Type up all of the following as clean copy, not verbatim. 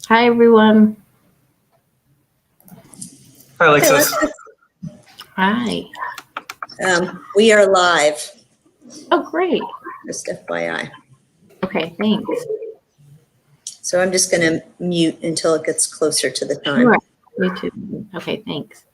Hi, everyone. Hi, Alexis. Hi. We are live, Oh, great. just FYI. Okay, thanks. So I'm just going to mute until it gets closer to the time. Sure. Me too. Okay, thanks.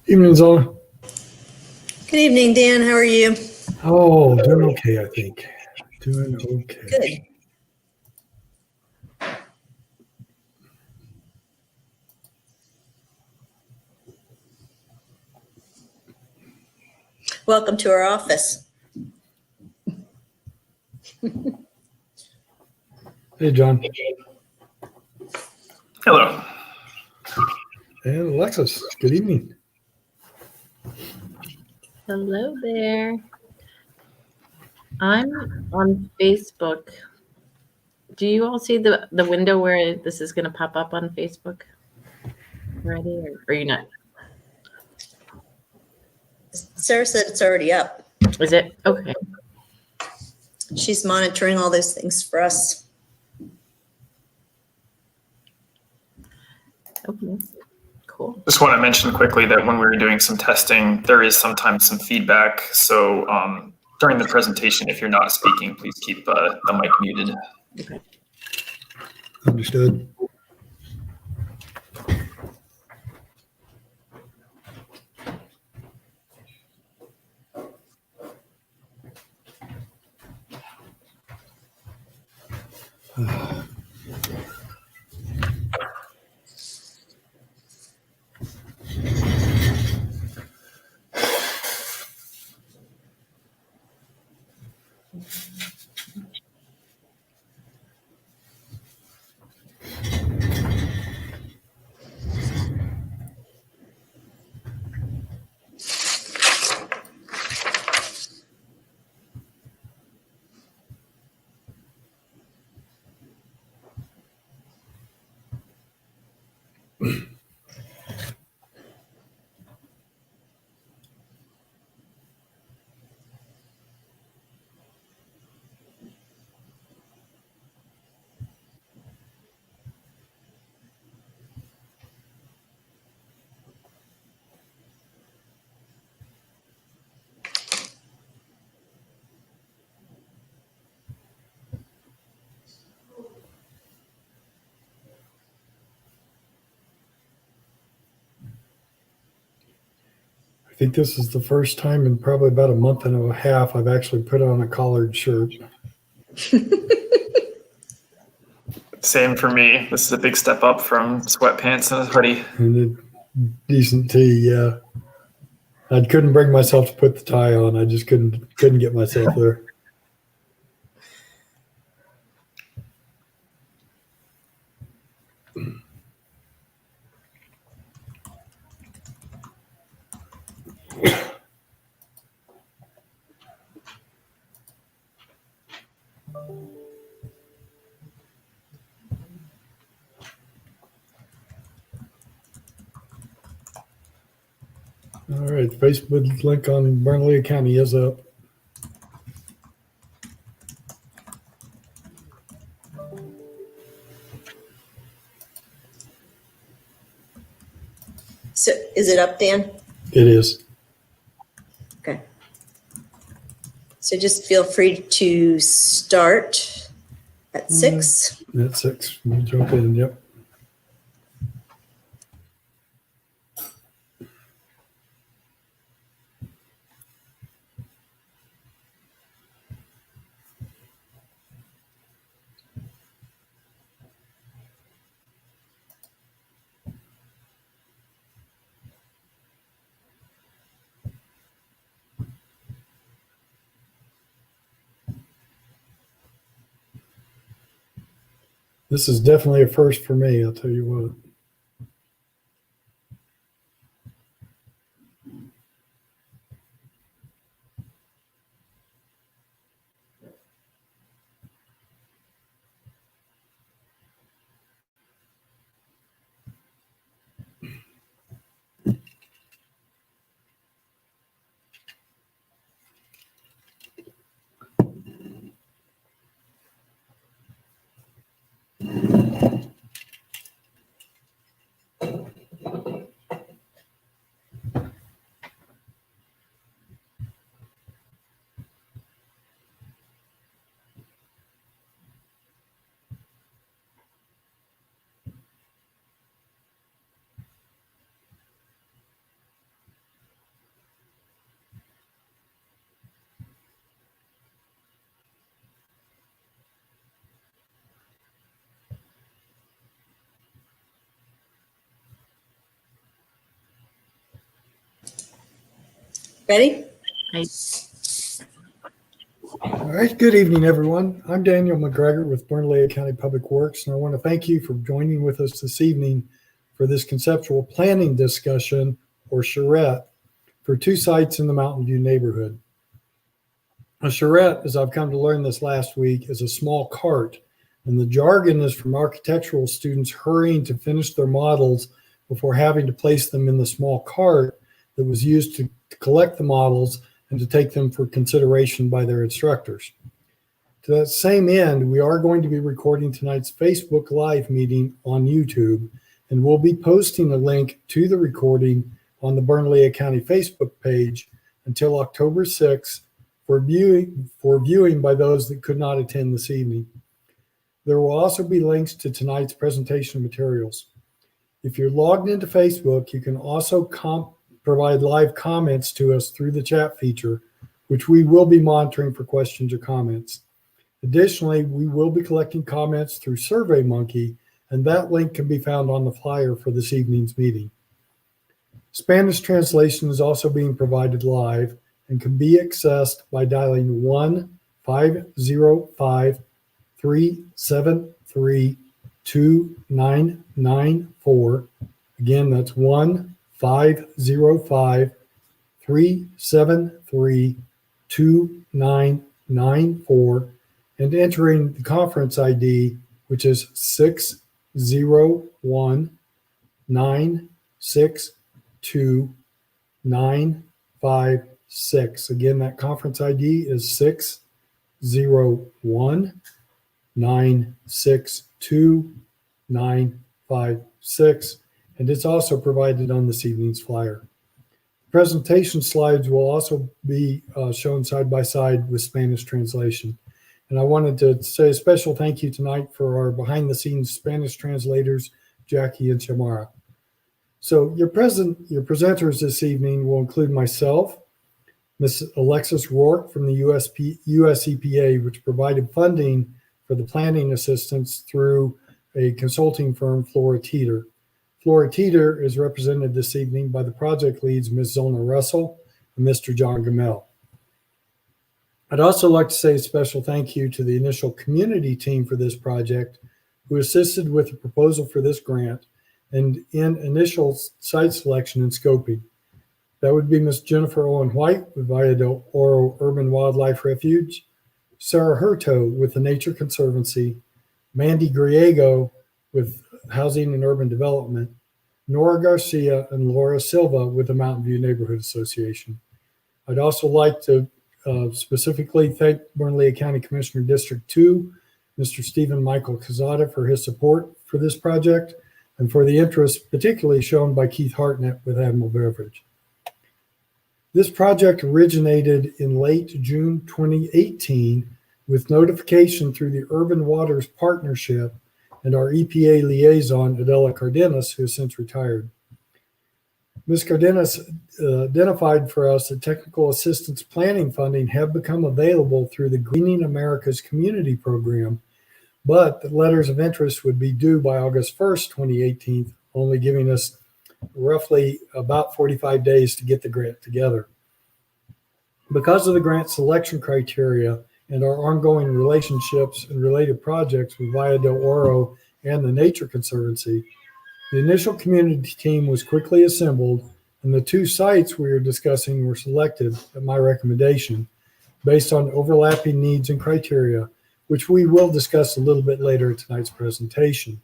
Evening, Zona. Good evening, Dan. How are you? Oh, doing okay, I think. Doing okay. Good. Welcome to our office. Hey, John. Hello. And Alexis, good evening. Hello there. I'm on Facebook. Do you all see the window where this is going to pop up on Facebook already, or are you not? Sarah said it's already up. Is it? Okay. She's monitoring all those things for us. Okay. Cool. Just want to mention quickly that when we were doing some testing, there is sometimes some feedback. So during the presentation, if you're not speaking, please keep the mic muted. Okay. Understood. I think this is the first time in probably about a month and a half I've actually put on a collared shirt. Same for me. This is a big step up from sweatpants and a hoodie. And a decent tee, yeah. I couldn't bring myself to put the tie on. I just couldn't get myself there. All right, Facebook link on Bernalillo County is up. So is it up, Dan? It is. Okay. So just feel free to start at 6. At 6. We'll jump in, yep. This is definitely a first for me, I'll tell you what. Ready? All right, good evening, everyone. I'm Daniel McGregor with Bernalillo County Public Works, and I want to thank you for joining with us this evening for this conceptual planning discussion, or charrette, for 2 sites in the Mountain View neighborhood. A charrette, as I've come to learn this last week, is a small cart, and the jargon is from architectural students hurrying to finish their models before having to place them in the small cart that was used to collect the models and to take them for consideration by their instructors. To that same end, we are going to be recording tonight's Facebook Live meeting on YouTube, and we'll be posting a link to the recording on the Bernalillo County Facebook page until October 6th for viewing by those that could not attend this evening. There will also be links to tonight's presentation materials. If you're logged into Facebook, you can also provide live comments to us through the chat feature, which we will be monitoring for questions or comments. Additionally, we will be collecting comments through SurveyMonkey, and that link can be found on the flyer for this evening's meeting. Spanish translation is also being provided live and can be accessed by dialing 1-505-373-2994. Again, that's 1-505-373-2994, and entering the conference ID, which is 601-962-956. Again, that conference ID is 601-962-956, and it's also provided on this evening's flyer. Presentation slides will also be shown side by side with Spanish translation. And I wanted to say a special thank you tonight for our behind-the-scenes Spanish translators, Jackie and Shamara. So your presenters this evening will include myself, Ms. Alexis Rourke from the US EPA, which provided funding for the planning assistance through a consulting firm, Flora Teeter. Flora Teeter is represented this evening by the project leads, Ms. Zona Russell and Mr. John Gamel. I'd also like to say a special thank you to the initial community team for this project, who assisted with the proposal for this grant and in initial site selection and scoping. That would be Ms. Jennifer Owen White with Valle del Oro Urban Wildlife Refuge, Sarah Hurto with the Nature Conservancy, Mandy Griego with Housing and Urban Development, Nora Garcia and Laura Silva with the Mountain View Neighborhood Association. I'd also like to specifically thank Bernalillo County Commissioner District 2, Mr. Stephen Michael Cazada, for his support for this project and for the interest particularly shown by Keith Hartnett with Admiral Beverage. This project originated in late June 2018 with notification through the Urban Waters Partnership and our EPA liaison, Adela Cardenas, who has since retired. Ms. Cardenas identified for us that technical assistance planning funding have become available through the Greening America's Community Program, but the letters of interest would be due by August 1st, 2018, only giving us roughly about 45 days to get the grant together. Because of the grant selection criteria and our ongoing relationships and related projects with Valle del Oro and the Nature Conservancy, the initial community team was quickly assembled, and the 2 sites we are discussing were selected at my recommendation based on overlapping needs and criteria, which we will discuss a little bit later in tonight's presentation.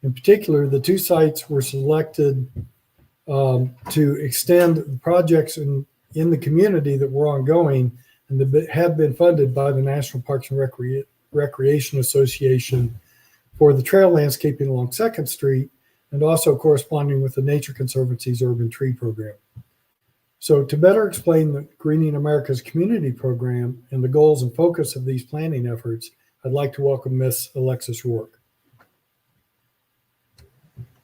In particular, the 2 sites were selected to extend projects in the community that were ongoing and that had been funded by the National Parks and Recreation Association for the trail landscaping along 2nd Street, and also corresponding with the Nature Conservancy's Urban Tree Program. So to better explain the Greening America's Community Program and the goals and focus of these planning efforts, I'd like to welcome Ms. Alexis Rourke.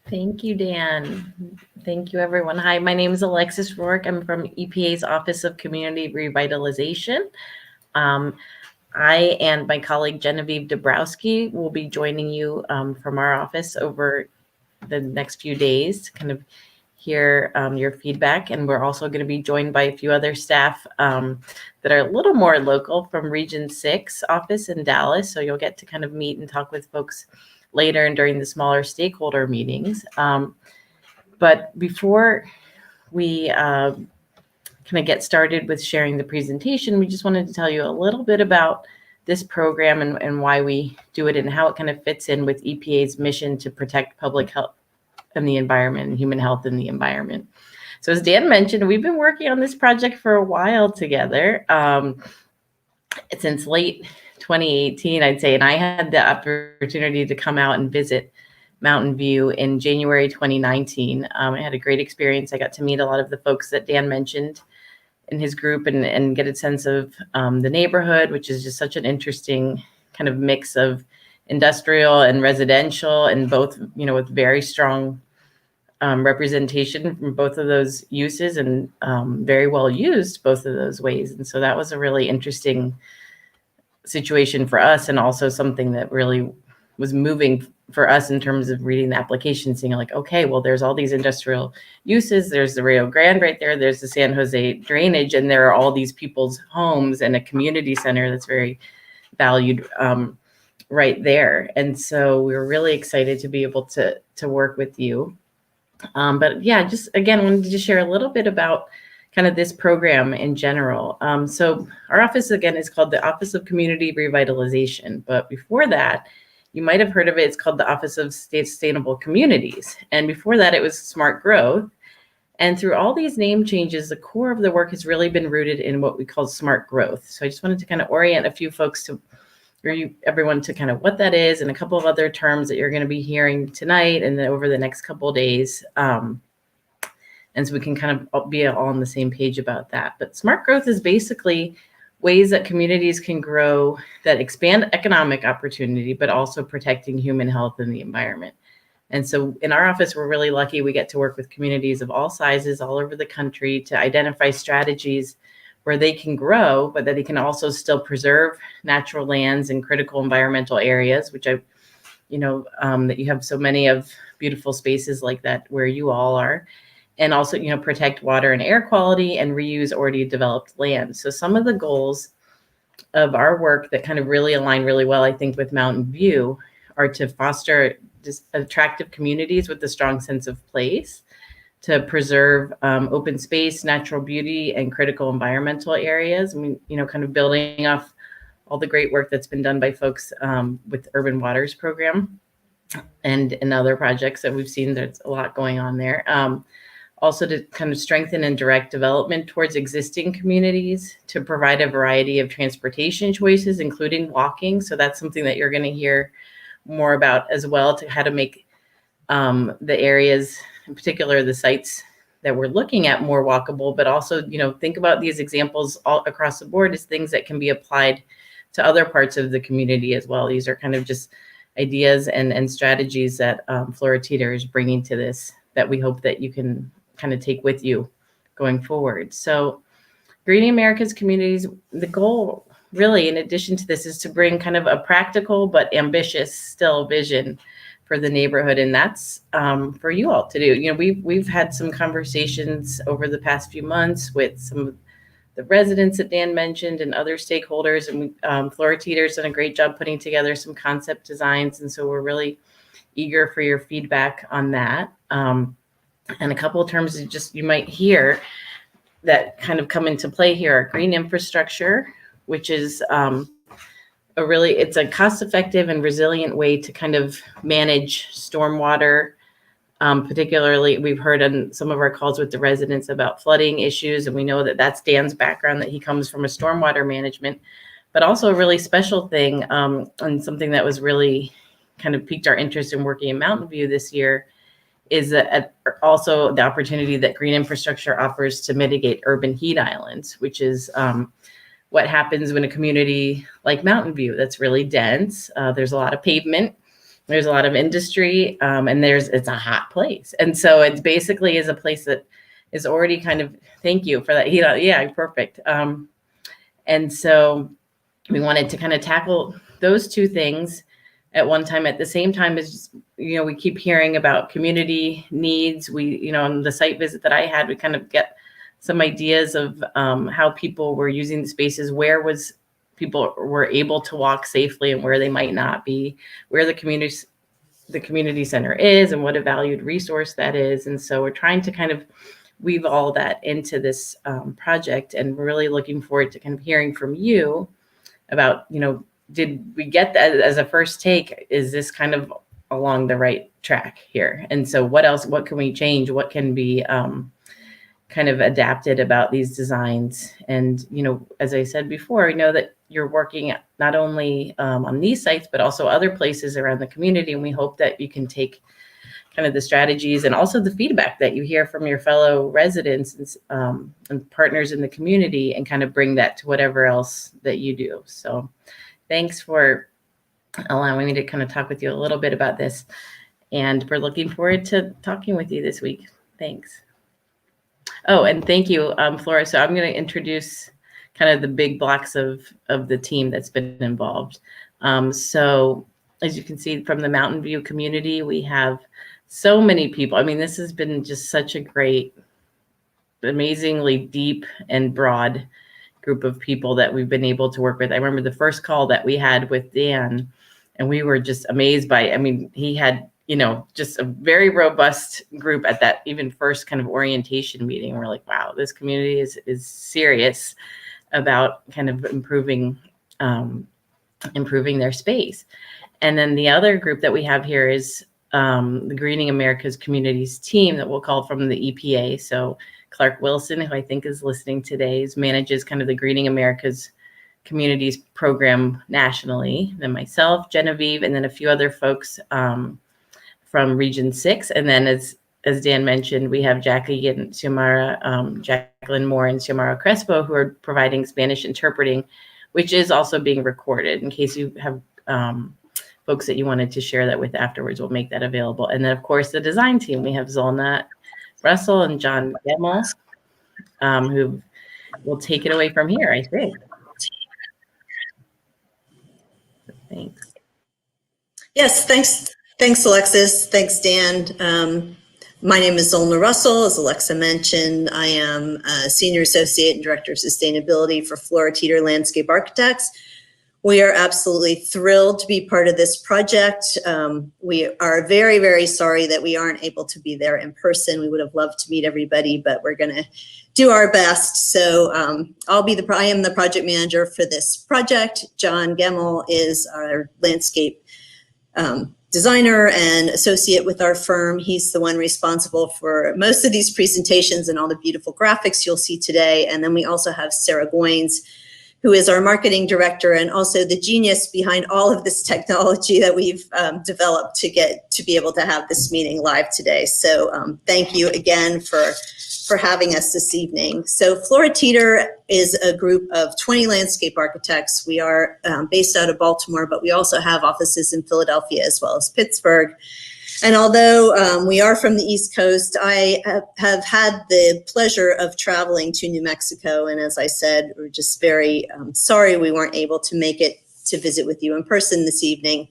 Thank you, Dan. Thank you, everyone. Hi, my name is Alexis Rourke. I'm from EPA's Office of Community Revitalization. I and my colleague Genevieve Dabrowski will be joining you from our office over the next few days to kind of hear your feedback. And we're also going to be joined by a few other staff that are a little more local from Region 6 office in Dallas. So you'll get to kind of meet and talk with folks later and during the smaller stakeholder meetings. But before we kind of get started with sharing the presentation, we just wanted to tell you a little bit about this program and why we do it and how it kind of fits in with EPA's mission to protect public health and the environment and human health in the environment. So as Dan mentioned, we've been working on this project for a while together, since late 2018, I'd say, and I had the opportunity to come out and visit Mountain View in January 2019. I had a great experience. I got to meet a lot of the folks that Dan mentioned in his group and get a sense of the neighborhood, which is just such an interesting kind of mix of industrial and residential, and both, with very strong representation from both of those uses, and very well used both of those ways. And so that was a really interesting situation for us, and also something that really was moving for us in terms of reading the application, seeing like, okay, well, there's all these industrial uses. There's the Rio Grande right there. There's the San Jose drainage, and there are all these people's homes and a community center that's very valued right there. And so we were really excited to be able to work with you. But yeah, just again, wanted to just share a little bit about kind of this program in general. So our office, again, is called the Office of Community Revitalization. But before that, you might have heard of it. It's called the Office of Sustainable Communities. And before that, it was Smart Growth. And through all these name changes, the core of the work has really been rooted in what we call smart growth. So I just wanted to kind of orient a few folks to, or everyone, to kind of what that is, and a couple of other terms that you're going to be hearing tonight and then over the next couple of days. And so we can kind of be all on the same page about that. But smart growth is basically ways that communities can grow that expand economic opportunity, but also protecting human health and the environment. And so in our office, we're really lucky. We get to work with communities of all sizes all over the country to identify strategies where they can grow, but that they can also still preserve natural lands and critical environmental areas, which that you have so many of beautiful spaces like that where you all are. And also, protect water and air quality and reuse already developed land. So some of the goals of our work that kind of really align really well, I think, with Mountain View are to foster just attractive communities with a strong sense of place, to preserve open space, natural beauty, and critical environmental areas. I mean, kind of building off all the great work that's been done by folks with Urban Waters program and other projects that we've seen. There's a lot going on there. Also to kind of strengthen and direct development towards existing communities, to provide a variety of transportation choices, including walking. So that's something that you're going to hear more about as well, to how to make the areas, in particular the sites that we're looking at, more walkable, but also, think about these examples all across the board as things that can be applied to other parts of the community as well. These are kind of just ideas and strategies that Flora Teeter is bringing to this, that we hope that you can kind of take with you going forward. So Greening America's Communities, the goal really, in addition to this, is to bring kind of a practical but ambitious still vision for the neighborhood. And that's for you all to do. We've had some conversations over the past few months with some of the residents that Dan mentioned and other stakeholders. And Flora Teeter's done a great job putting together some concept designs. And so we're really eager for your feedback on that. And a couple of terms that just you might hear that kind of come into play here are green infrastructure, which is it's a cost-effective and resilient way to kind of manage stormwater. Particularly, we've heard on some of our calls with the residents about flooding issues, and we know that that's Dan's background, that he comes from a stormwater management, but also a really special thing, and something that was really kind of piqued our interest in working in Mountain View this year, is also the opportunity that green infrastructure offers to mitigate urban heat islands, which is what happens when a community like Mountain View that's really dense, there's a lot of pavement, there's a lot of industry, and it's a hot place. And so it basically is a place that is already kind of, thank you for that. Yeah, perfect. And so we wanted to kind of tackle those two things at one time. At the same time as, we keep hearing about community needs. We, on the site visit that I had, we kind of get some ideas of how people were using the spaces, where was people were able to walk safely and where they might not be, where the community center is and what a valued resource that is. And so we're trying to kind of weave all that into this project, and we're really looking forward to kind of hearing from you about, did we get that as a first take? Is this kind of along the right track here? And so what can we change? What can be kind of adapted about these designs? And, as I said before, I know that you're working not only on these sites, but also other places around the community. And we hope that you can take kind of the strategies and also the feedback that you hear from your fellow residents and partners in the community, and kind of bring that to whatever else that you do. So thanks for allowing me to kind of talk with you a little bit about this. And we're looking forward to talking with you this week. Thanks. Oh, and thank you, Flora. So I'm going to introduce kind of the big blocks of the team that's been involved. So as you can see from the Mountain View community, we have so many people. I mean, this has been just such a great, amazingly deep and broad group of people that we've been able to work with. I remember the first call that we had with Dan, and we were just amazed by, he had, just a very robust group at that even first kind of orientation meeting. We're like, wow, this community is serious about kind of improving their space. And then the other group that we have here is the Greening America's Communities team that we'll call from the EPA. So Clark Wilson, who I think is listening today, manages kind of the Greening America's Communities program nationally. Then myself, Genevieve, and then a few other folks from Region 6. And then as Dan mentioned, we have Jackie and Jacqueline Moore and Xiomara Crespo, who are providing Spanish interpreting, which is also being recorded. In case you have folks that you wanted to share that with afterwards, we'll make that available. And then, of course, the design team. We have Zolna Russell and John Gemmel, who will take it away from here, I think. Thanks. Yes, thanks, Alexis. Thanks, Dan. My name is Zolna Russell. As Alexa mentioned, I am a Senior Associate and Director of Sustainability for Flora Teeter Landscape Architects. We are absolutely thrilled to be part of this project. We are very, very sorry that we aren't able to be there in person. We would have loved to meet everybody, but we're going to do our best. So I am the project manager for this project. John Gemmel is our landscape designer and associate with our firm. He's the one responsible for most of these presentations and all the beautiful graphics you'll see today. And then we also have Sarah Goins, who is our marketing director and also the genius behind all of this technology that we've developed to be able to have this meeting live today. So thank you again for having us this evening. So Flora Teeter is a group of 20 landscape architects. We are based out of Baltimore, but we also have offices in Philadelphia as well as Pittsburgh. And although we are from the East Coast, I have had the pleasure of traveling to New Mexico. And as I said, we're just very sorry we weren't able to make it to visit with you in person this evening.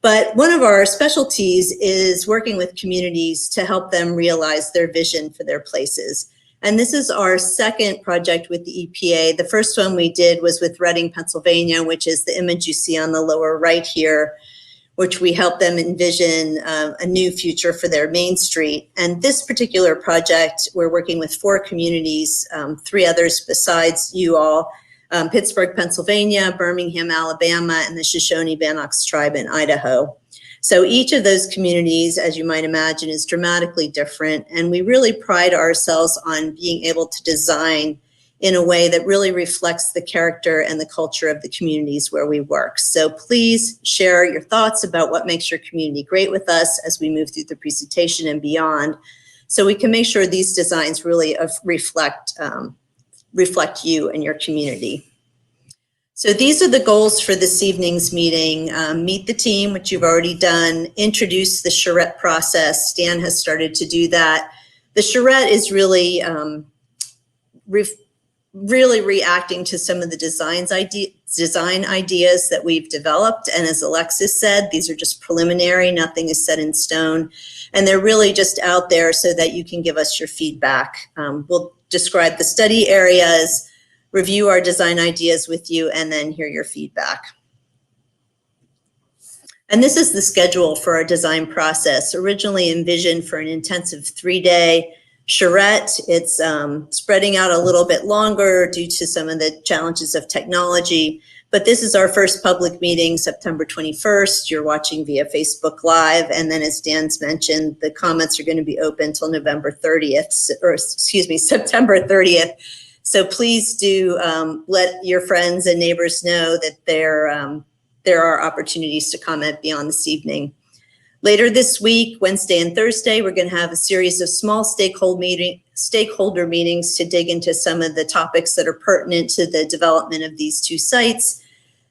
But one of our specialties is working with communities to help them realize their vision for their places. And this is our second project with the EPA. The first one we did was with Reading, Pennsylvania, which is the image you see on the lower right here, which we helped them envision a new future for their Main Street. And this particular project, we're working with 4 communities, 3 others besides you all, Pittsburgh, Pennsylvania, Birmingham, Alabama, and the Shoshone-Bannock tribe in Idaho. So each of those communities, as you might imagine, is dramatically different. And we really pride ourselves on being able to design in a way that really reflects the character and the culture of the communities where we work. So please share your thoughts about what makes your community great with us as we move through the presentation and beyond, so we can make sure these designs really reflect you and your community. So these are the goals for this evening's meeting. Meet the team, which you've already done. Introduce the charrette process. Stan has started to do that. The charrette is really really reacting to some of the design ideas that we've developed. And as Alexis said, these are just preliminary, nothing is set in stone. And they're really just out there so that you can give us your feedback. We'll describe the study areas, review our design ideas with you, and then hear your feedback. And this is the schedule for our design process, originally envisioned for an intensive 3-day charrette. It's spreading out a little bit longer due to some of the challenges of technology. But this is our first public meeting, September 21st. You're watching via Facebook Live. And then as Dan's mentioned, the comments are going to be open till November 30th, or excuse me, September 30th. So please do let your friends and neighbors know that there are opportunities to comment beyond this evening. Later this week, Wednesday and Thursday, we're going to have a series of small stakeholder meetings to dig into some of the topics that are pertinent to the development of these two sites.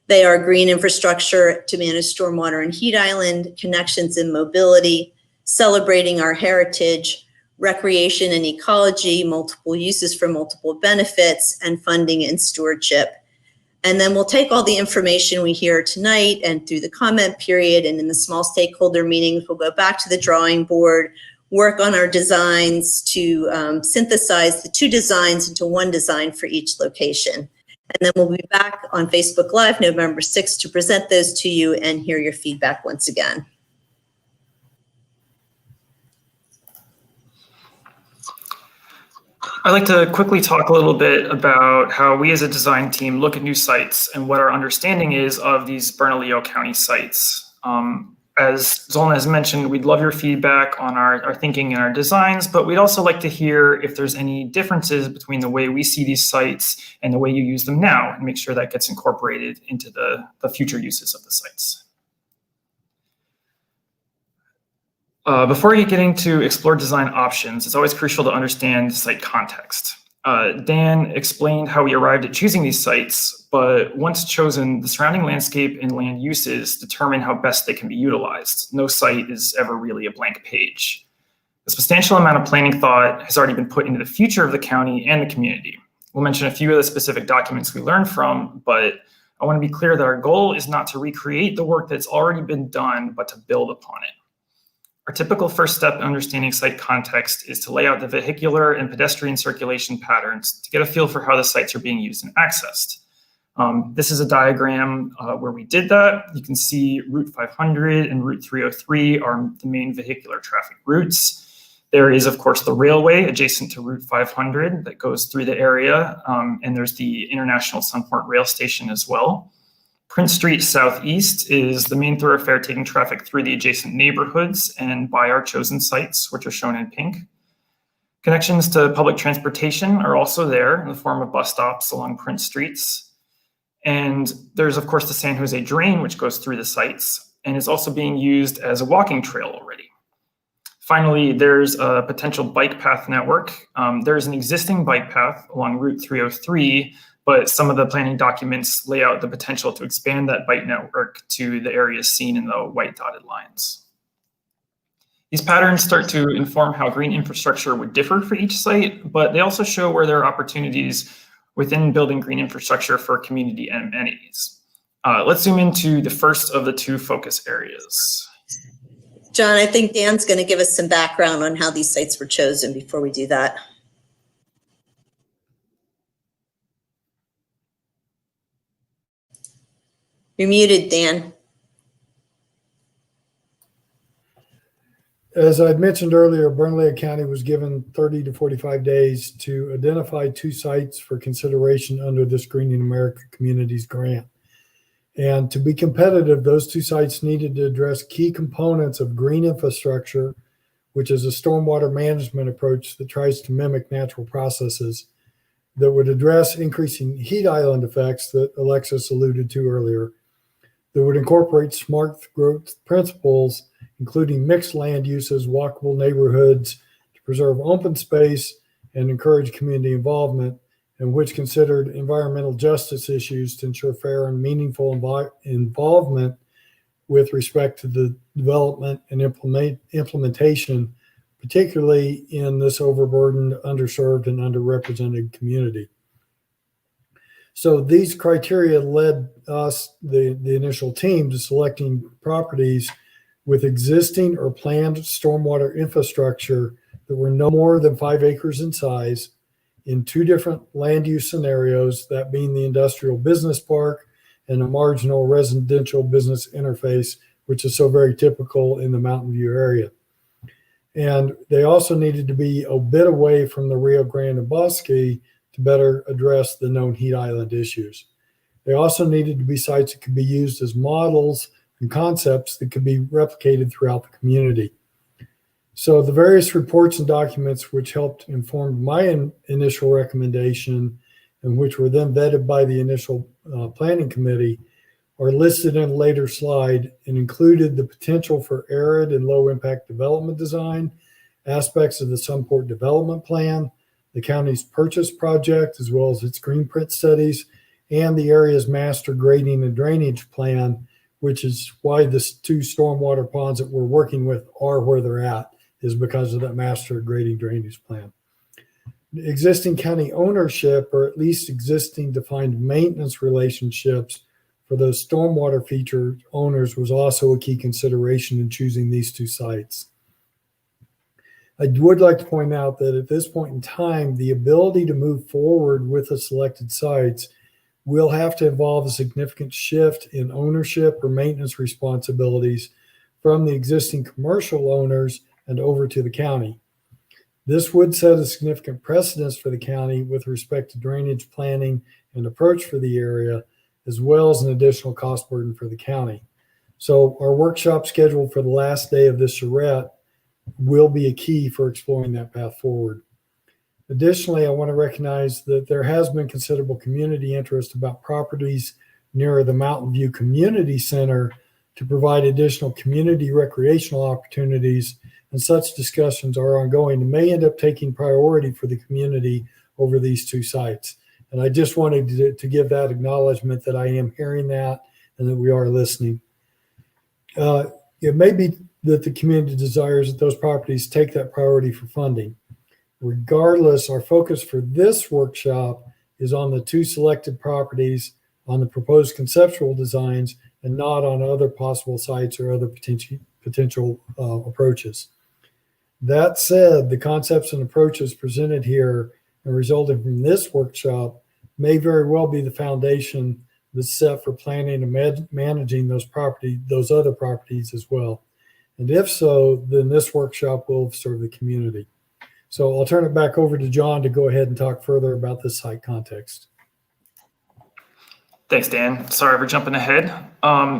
They are green infrastructure to manage stormwater and heat island, connections and mobility, celebrating our heritage, recreation and ecology, multiple uses for multiple benefits, and funding and stewardship. And then we'll take all the information we hear tonight and through the comment period and in the small stakeholder meetings, we'll go back to the drawing board, work on our designs to synthesize the two designs into one design for each location. And then we'll be back on Facebook Live November 6th to present those to you and hear your feedback once again. I'd like to quickly talk a little bit about how we as a design team look at new sites and what our understanding is of these Bernalillo County sites. As Zolna has mentioned, we'd love your feedback on our thinking and our designs, but we'd also like to hear if there's any differences between the way we see these sites and the way you use them now, and make sure that gets incorporated into the future uses of the sites. Before you get into explore design options, it's always crucial to understand site context. Dan explained how we arrived at choosing these sites, but once chosen, the surrounding landscape and land uses determine how best they can be utilized. No site is ever really a blank page. A substantial amount of planning thought has already been put into the future of the county and the community. We'll mention a few of the specific documents we learned from, but I want to be clear that our goal is not to recreate the work that's already been done, but to build upon it. Our typical first step in understanding site context is to lay out the vehicular and pedestrian circulation patterns to get a feel for how the sites are being used and accessed. This is a diagram where we did that. You can see Route 500 and Route 303 are the main vehicular traffic routes. There is, of course, the railway adjacent to Route 500 that goes through the area, and there's the International Sunport Rail Station as well. Prince Street Southeast is the main thoroughfare taking traffic through the adjacent neighborhoods and by our chosen sites, which are shown in pink. Connections to public transportation are also there in the form of bus stops along Prince Streets. And there's, of course, the San Jose Drain, which goes through the sites and is also being used as a walking trail already. Finally, there's a potential bike path network. There's an existing bike path along Route 303, but some of the planning documents lay out the potential to expand that bike network to the areas seen in the white dotted lines. These patterns start to inform how green infrastructure would differ for each site, but they also show where there are opportunities within building green infrastructure for community amenities. Let's zoom into the first of the two focus areas. John, I think Dan's going to give us some background on how these sites were chosen before we do that. You're muted, Dan. As I mentioned earlier, Bernalillo County was given 30 to 45 days to identify two sites for consideration under this Greening America Communities grant. And to be competitive, those two sites needed to address key components of green infrastructure, which is a stormwater management approach that tries to mimic natural processes that would address increasing heat island effects that Alexis alluded to earlier, that would incorporate smart growth principles, including mixed land uses, walkable neighborhoods to preserve open space and encourage community involvement, and which considered environmental justice issues to ensure fair and meaningful involvement with respect to the development and implementation, particularly in this overburdened, underserved, and underrepresented community. So these criteria led us, the initial team, to selecting properties with existing or planned stormwater infrastructure that were no more than 5 acres in size in 2 different land use scenarios, that being the industrial business park and a marginal residential business interface, which is so very typical in the Mountain View area. And they also needed to be a bit away from the Rio Grande Bosque to better address the known heat island issues. They also needed to be sites that could be used as models and concepts that could be replicated throughout the community. So the various reports and documents which helped inform my initial recommendation, and which were then vetted by the initial planning committee, are listed in a later slide and included the potential for arid and low impact development design, aspects of the Sunport development plan, the county's purchase project, as well as its green print studies, and the area's master grading and drainage plan, which is why the 2 stormwater ponds that we're working with are where they're at, is because of that master grading drainage plan. Existing county ownership, or at least existing defined maintenance relationships for those stormwater feature owners, was also a key consideration in choosing these 2 sites. I would like to point out that at this point in time, the ability to move forward with the selected sites will have to involve a significant shift in ownership or maintenance responsibilities from the existing commercial owners and over to the county. This would set a significant precedence for the county with respect to drainage planning and approach for the area, as well as an additional cost burden for the county. So our workshop scheduled for the last day of this charrette will be a key for exploring that path forward. Additionally, I want to recognize that there has been considerable community interest about properties near the Mountain View Community Center to provide additional community recreational opportunities, and such discussions are ongoing and may end up taking priority for the community over these 2 sites. And I just wanted to give that acknowledgement that I am hearing that and that we are listening. It may be that the community desires that those properties take that priority for funding. Regardless, our focus for this workshop is on the 2 selected properties, on the proposed conceptual designs, and not on other possible sites or other potential approaches. That said, the concepts and approaches presented here and resulting from this workshop may very well be the foundation that's set for planning and managing those other properties as well. And if so, then this workshop will serve the community. So I'll turn it back over to John to go ahead and talk further about this site context. Thanks, Dan. Sorry for jumping ahead.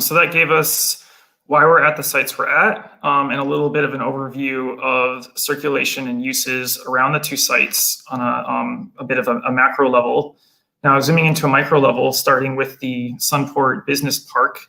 So that gave us why we're at the sites we're at, and a little bit of an overview of circulation and uses around the 2 sites on a bit of a macro level. Now, zooming into a micro level, starting with the Sunport Business Park,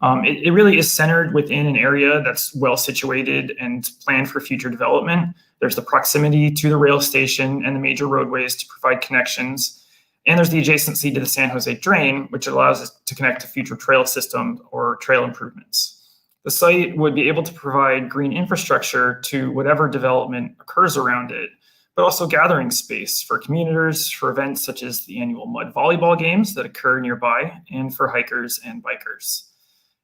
it really is centered within an area that's well situated and planned for future development. There's the proximity to the rail station and the major roadways to provide connections. And there's the adjacency to the San Jose Drain, which allows us to connect to future trail system or trail improvements. The site would be able to provide green infrastructure to whatever development occurs around it, but also gathering space for commuters, for events such as the annual mud volleyball games that occur nearby, and for hikers and bikers.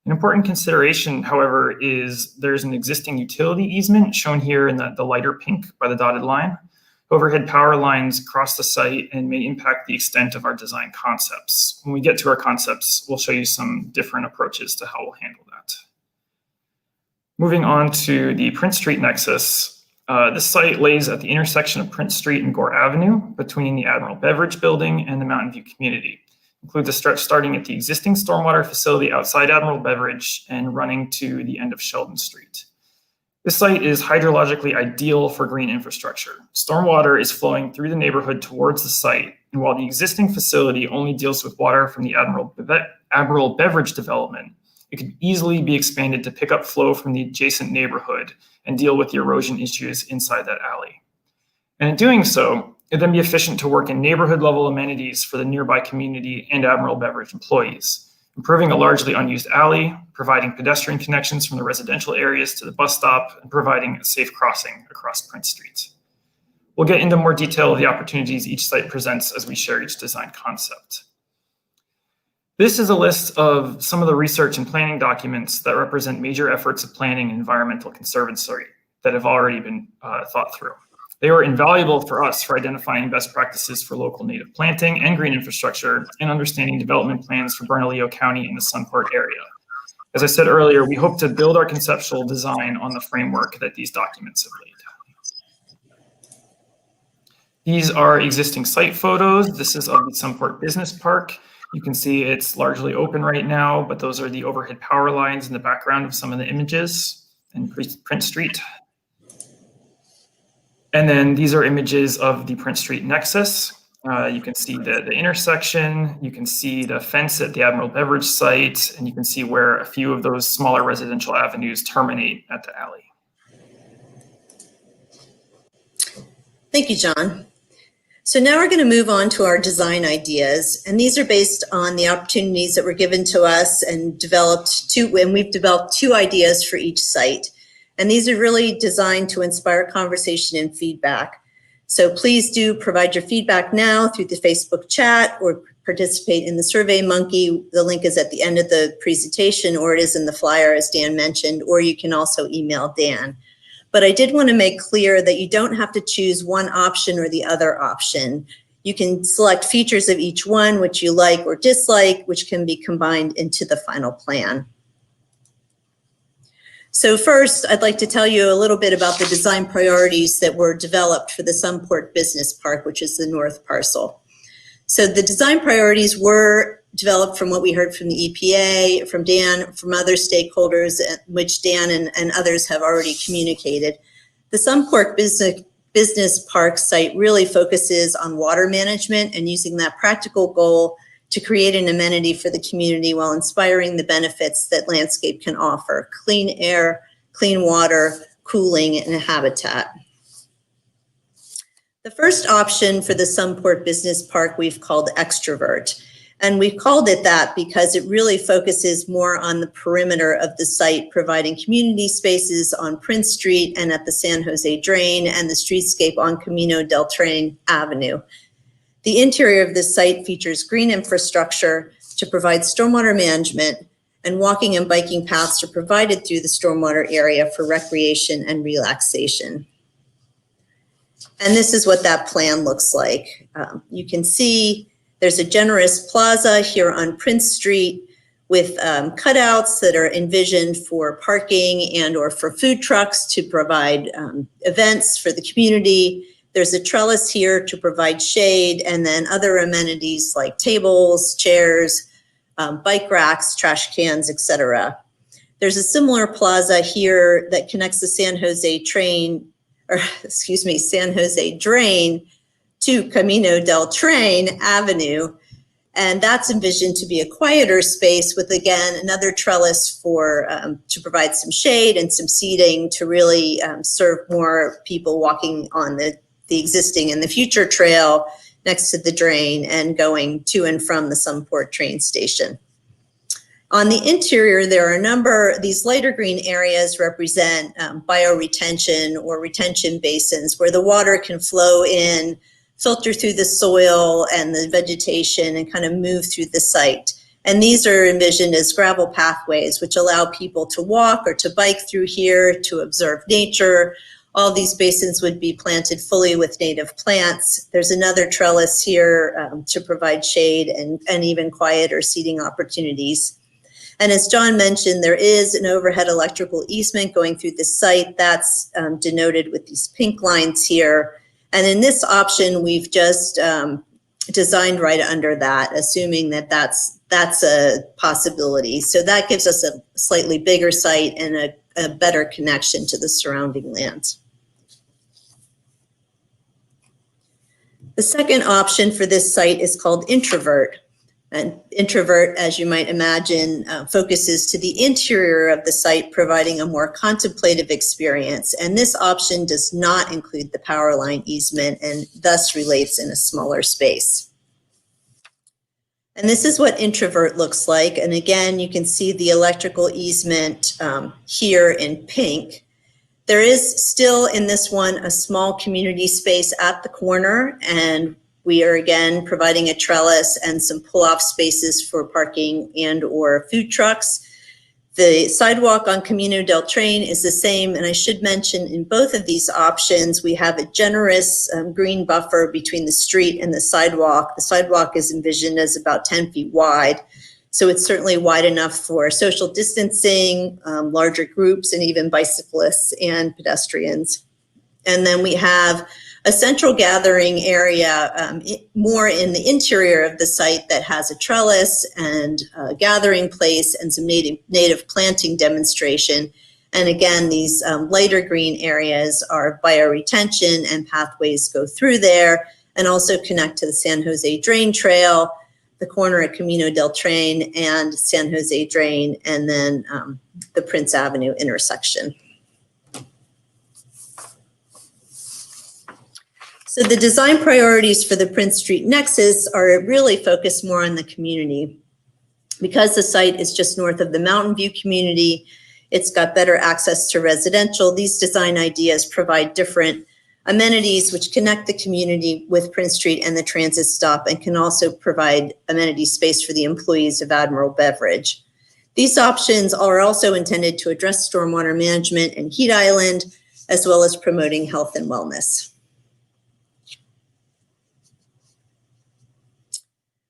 An important consideration, however, is there's an existing utility easement shown here in the lighter pink by the dotted line. Overhead power lines cross the site and may impact the extent of our design concepts. When we get to our concepts, we'll show you some different approaches to how we'll handle that. Moving on to the Prince Street nexus, this site lays at the intersection of Prince Street and Gore Avenue between the Admiral Beverage Building and the Mountain View community. Includes a stretch starting at the existing stormwater facility outside Admiral Beverage and running to the end of Sheldon Street. This site is hydrologically ideal for green infrastructure. Stormwater is flowing through the neighborhood towards the site, and while the existing facility only deals with water from the Admiral Beverage development, it could easily be expanded to pick up flow from the adjacent neighborhood and deal with the erosion issues inside that alley. And in doing so, it'd then be efficient to work in neighborhood level amenities for the nearby community and Admiral Beverage employees, improving a largely unused alley, providing pedestrian connections from the residential areas to the bus stop, and providing a safe crossing across Prince Street. We'll get into more detail of the opportunities each site presents as we share each design concept. This is a list of some of the research and planning documents that represent major efforts of planning and environmental conservancy that have already been thought through. They were invaluable for us for identifying best practices for local native planting and green infrastructure and understanding development plans for Bernalillo County and the Sunport area. As I said earlier, we hope to build our conceptual design on the framework that these documents have laid. These are existing site photos. This is of the Sunport Business Park. You can see it's largely open right now, but those are the overhead power lines in the background of some of the images in Prince Street. And then these are images of the Prince Street Nexus. You can see the intersection, you can see the fence at the Admiral Beverage site, and you can see where a few of those smaller residential avenues terminate at the alley. Thank you, John. So now we're going to move on to our design ideas, and these are based on the opportunities that were given to us and we've developed two ideas for each site. And these are really designed to inspire conversation and feedback. So please do provide your feedback now through the Facebook chat or participate in the SurveyMonkey. The link is at the end of the presentation, or it is in the flyer, as Dan mentioned, or you can also email Dan. But I did want to make clear that you don't have to choose one option or the other option. You can select features of each one, which you like or dislike, which can be combined into the final plan. So first, I'd like to tell you a little bit about the design priorities that were developed for the Sunport Business Park, which is the north parcel. So the design priorities were developed from what we heard from the EPA, from Dan, from other stakeholders, which Dan and others have already communicated. The Sunport Business Park site really focuses on water management and using that practical goal to create an amenity for the community while inspiring the benefits that landscape can offer: clean air, clean water, cooling, and a habitat. The first option for the Sunport Business Park we've called Extrovert. And we've called it that because it really focuses more on the perimeter of the site, providing community spaces on Prince Street and at the San Jose Drain and the streetscape on Camino del Tren Avenue. The interior of this site features green infrastructure to provide stormwater management, and walking and biking paths are provided through the stormwater area for recreation and relaxation. And this is what that plan looks like. You can see there's a generous plaza here on Prince Street with cutouts that are envisioned for parking and or for food trucks to provide events for the community. There's a trellis here to provide shade, and then other amenities like tables, chairs, bike racks, trash cans, etc. There's a similar plaza here that connects the San Jose Drain to Camino del Tren Avenue. And that's envisioned to be a quieter space with, again, another trellis for to provide some shade and some seating to really serve more people walking on the existing and the future trail next to the drain and going to and from the Sunport train station. On the interior, there are these lighter green areas represent bioretention or retention basins where the water can flow in, filter through the soil and the vegetation and kind of move through the site. And these are envisioned as gravel pathways, which allow people to walk or to bike through here to observe nature. All these basins would be planted fully with native plants. There's another trellis here to provide shade and even quieter seating opportunities. And as John mentioned, there is an overhead electrical easement going through the site. That's denoted with these pink lines here. And in this option, we've just designed right under that, assuming that that's a possibility. So that gives us a slightly bigger site and a better connection to the surrounding lands. The second option for this site is called Introvert. And Introvert, as you might imagine, focuses to the interior of the site, providing a more contemplative experience. And this option does not include the power line easement and thus relates in a smaller space. And this is what Introvert looks like. And again, you can see the electrical easement here in pink. There is still in this one a small community space at the corner, and We are again providing a trellis and some pull-off spaces for parking and or food trucks. The sidewalk on Camino del Tren is the same, and I should mention in both of these options, we have a generous green buffer between the street and the sidewalk. The sidewalk is envisioned as about 10 feet wide, so it's certainly wide enough for social distancing, larger groups, and even bicyclists and pedestrians. And then we have a central gathering area more in the interior of the site that has a trellis and a gathering place and some native planting demonstration. And again, these lighter green areas are bioretention, and pathways go through there and also connect to the San Jose Drain Trail, the corner at Camino del Tren and San Jose Drain, and then the Prince Avenue intersection. So the design priorities for the Prince Street Nexus are really focused more on the community. Because the site is just north of the Mountain View community, it's got better access to residential. These design ideas provide different amenities which connect the community with Prince Street and the transit stop, and can also provide amenity space for the employees of Admiral Beverage. These options are also intended to address stormwater management and heat island, as well as promoting health and wellness.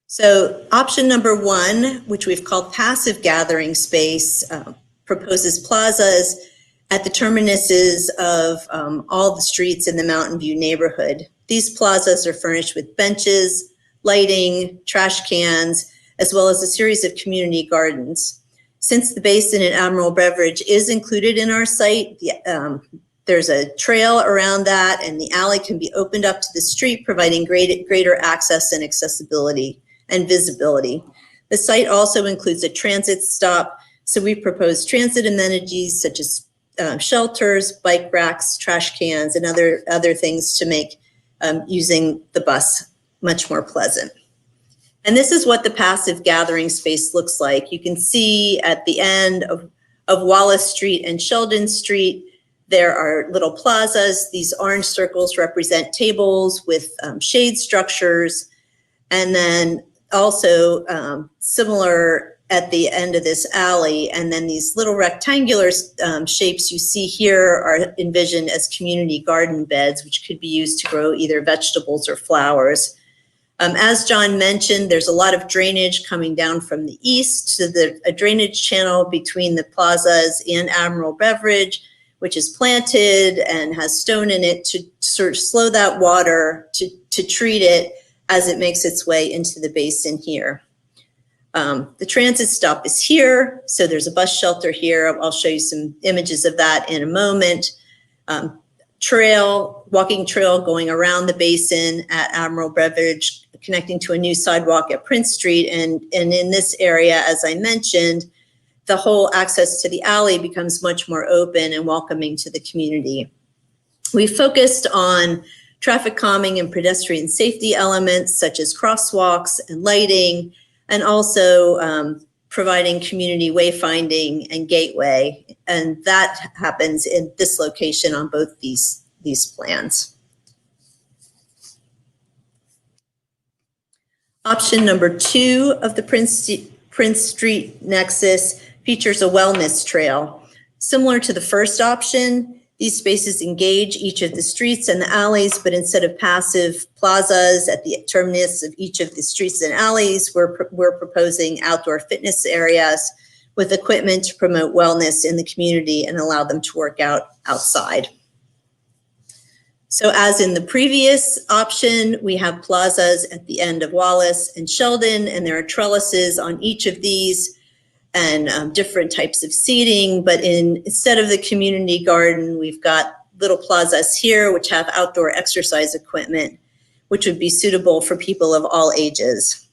So option number one, which we've called passive gathering space, proposes plazas at the terminuses of all the streets in the Mountain View neighborhood. These plazas are furnished with benches, lighting, trash cans, as well as a series of community gardens. Since the basin at Admiral Beverage is included in our site, there's a trail around that, and the alley can be opened up to the street, providing greater access and accessibility and visibility. The site also includes a transit stop, so we propose transit amenities such as shelters, bike racks, trash cans, and other things to make using the bus much more pleasant. And this is what the passive gathering space looks like. You can see at the end of Wallace Street and Sheldon Street, there are little plazas. These orange circles represent tables with shade structures. And then also similar at the end of this alley, and then these little rectangular shapes you see here are envisioned as community garden beds, which could be used to grow either vegetables or flowers. As John mentioned, there's a lot of drainage coming down from the east, so a drainage channel between the plazas and Admiral Beverage, which is planted and has stone in it to sort of slow that water, to treat it as it makes its way into the basin here. The transit stop is here, so there's a bus shelter here. I'll show you some images of that in a moment. Walking trail going around the basin at Admiral Beverage, connecting to a new sidewalk at Prince Street. And in this area, as I mentioned, the whole access to the alley becomes much more open and welcoming to the community. We focused on traffic calming and pedestrian safety elements such as crosswalks and lighting, and also providing community wayfinding and gateway. And that happens in this location on both these plans. Option number 2 of the Prince Street Nexus features a wellness trail. Similar to the first option, these spaces engage each of the streets and the alleys, but instead of passive plazas at the terminus of each of the streets and alleys, we're proposing outdoor fitness areas with equipment to promote wellness in the community and allow them to work out outside. So as in the previous option, we have plazas at the end of Wallace and Sheldon, and there are trellises on each of these and different types of seating. But instead of the community garden, we've got little plazas here, which have outdoor exercise equipment, which would be suitable for people of all ages.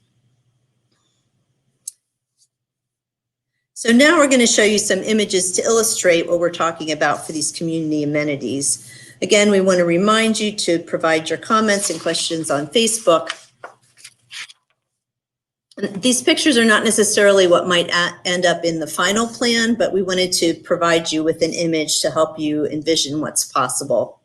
So now we're going to show you some images to illustrate what we're talking about for these community amenities. Again, we want to remind you to provide your comments and questions on Facebook. These pictures are not necessarily what might end up in the final plan, but we wanted to provide you with an image to help you envision what's possible.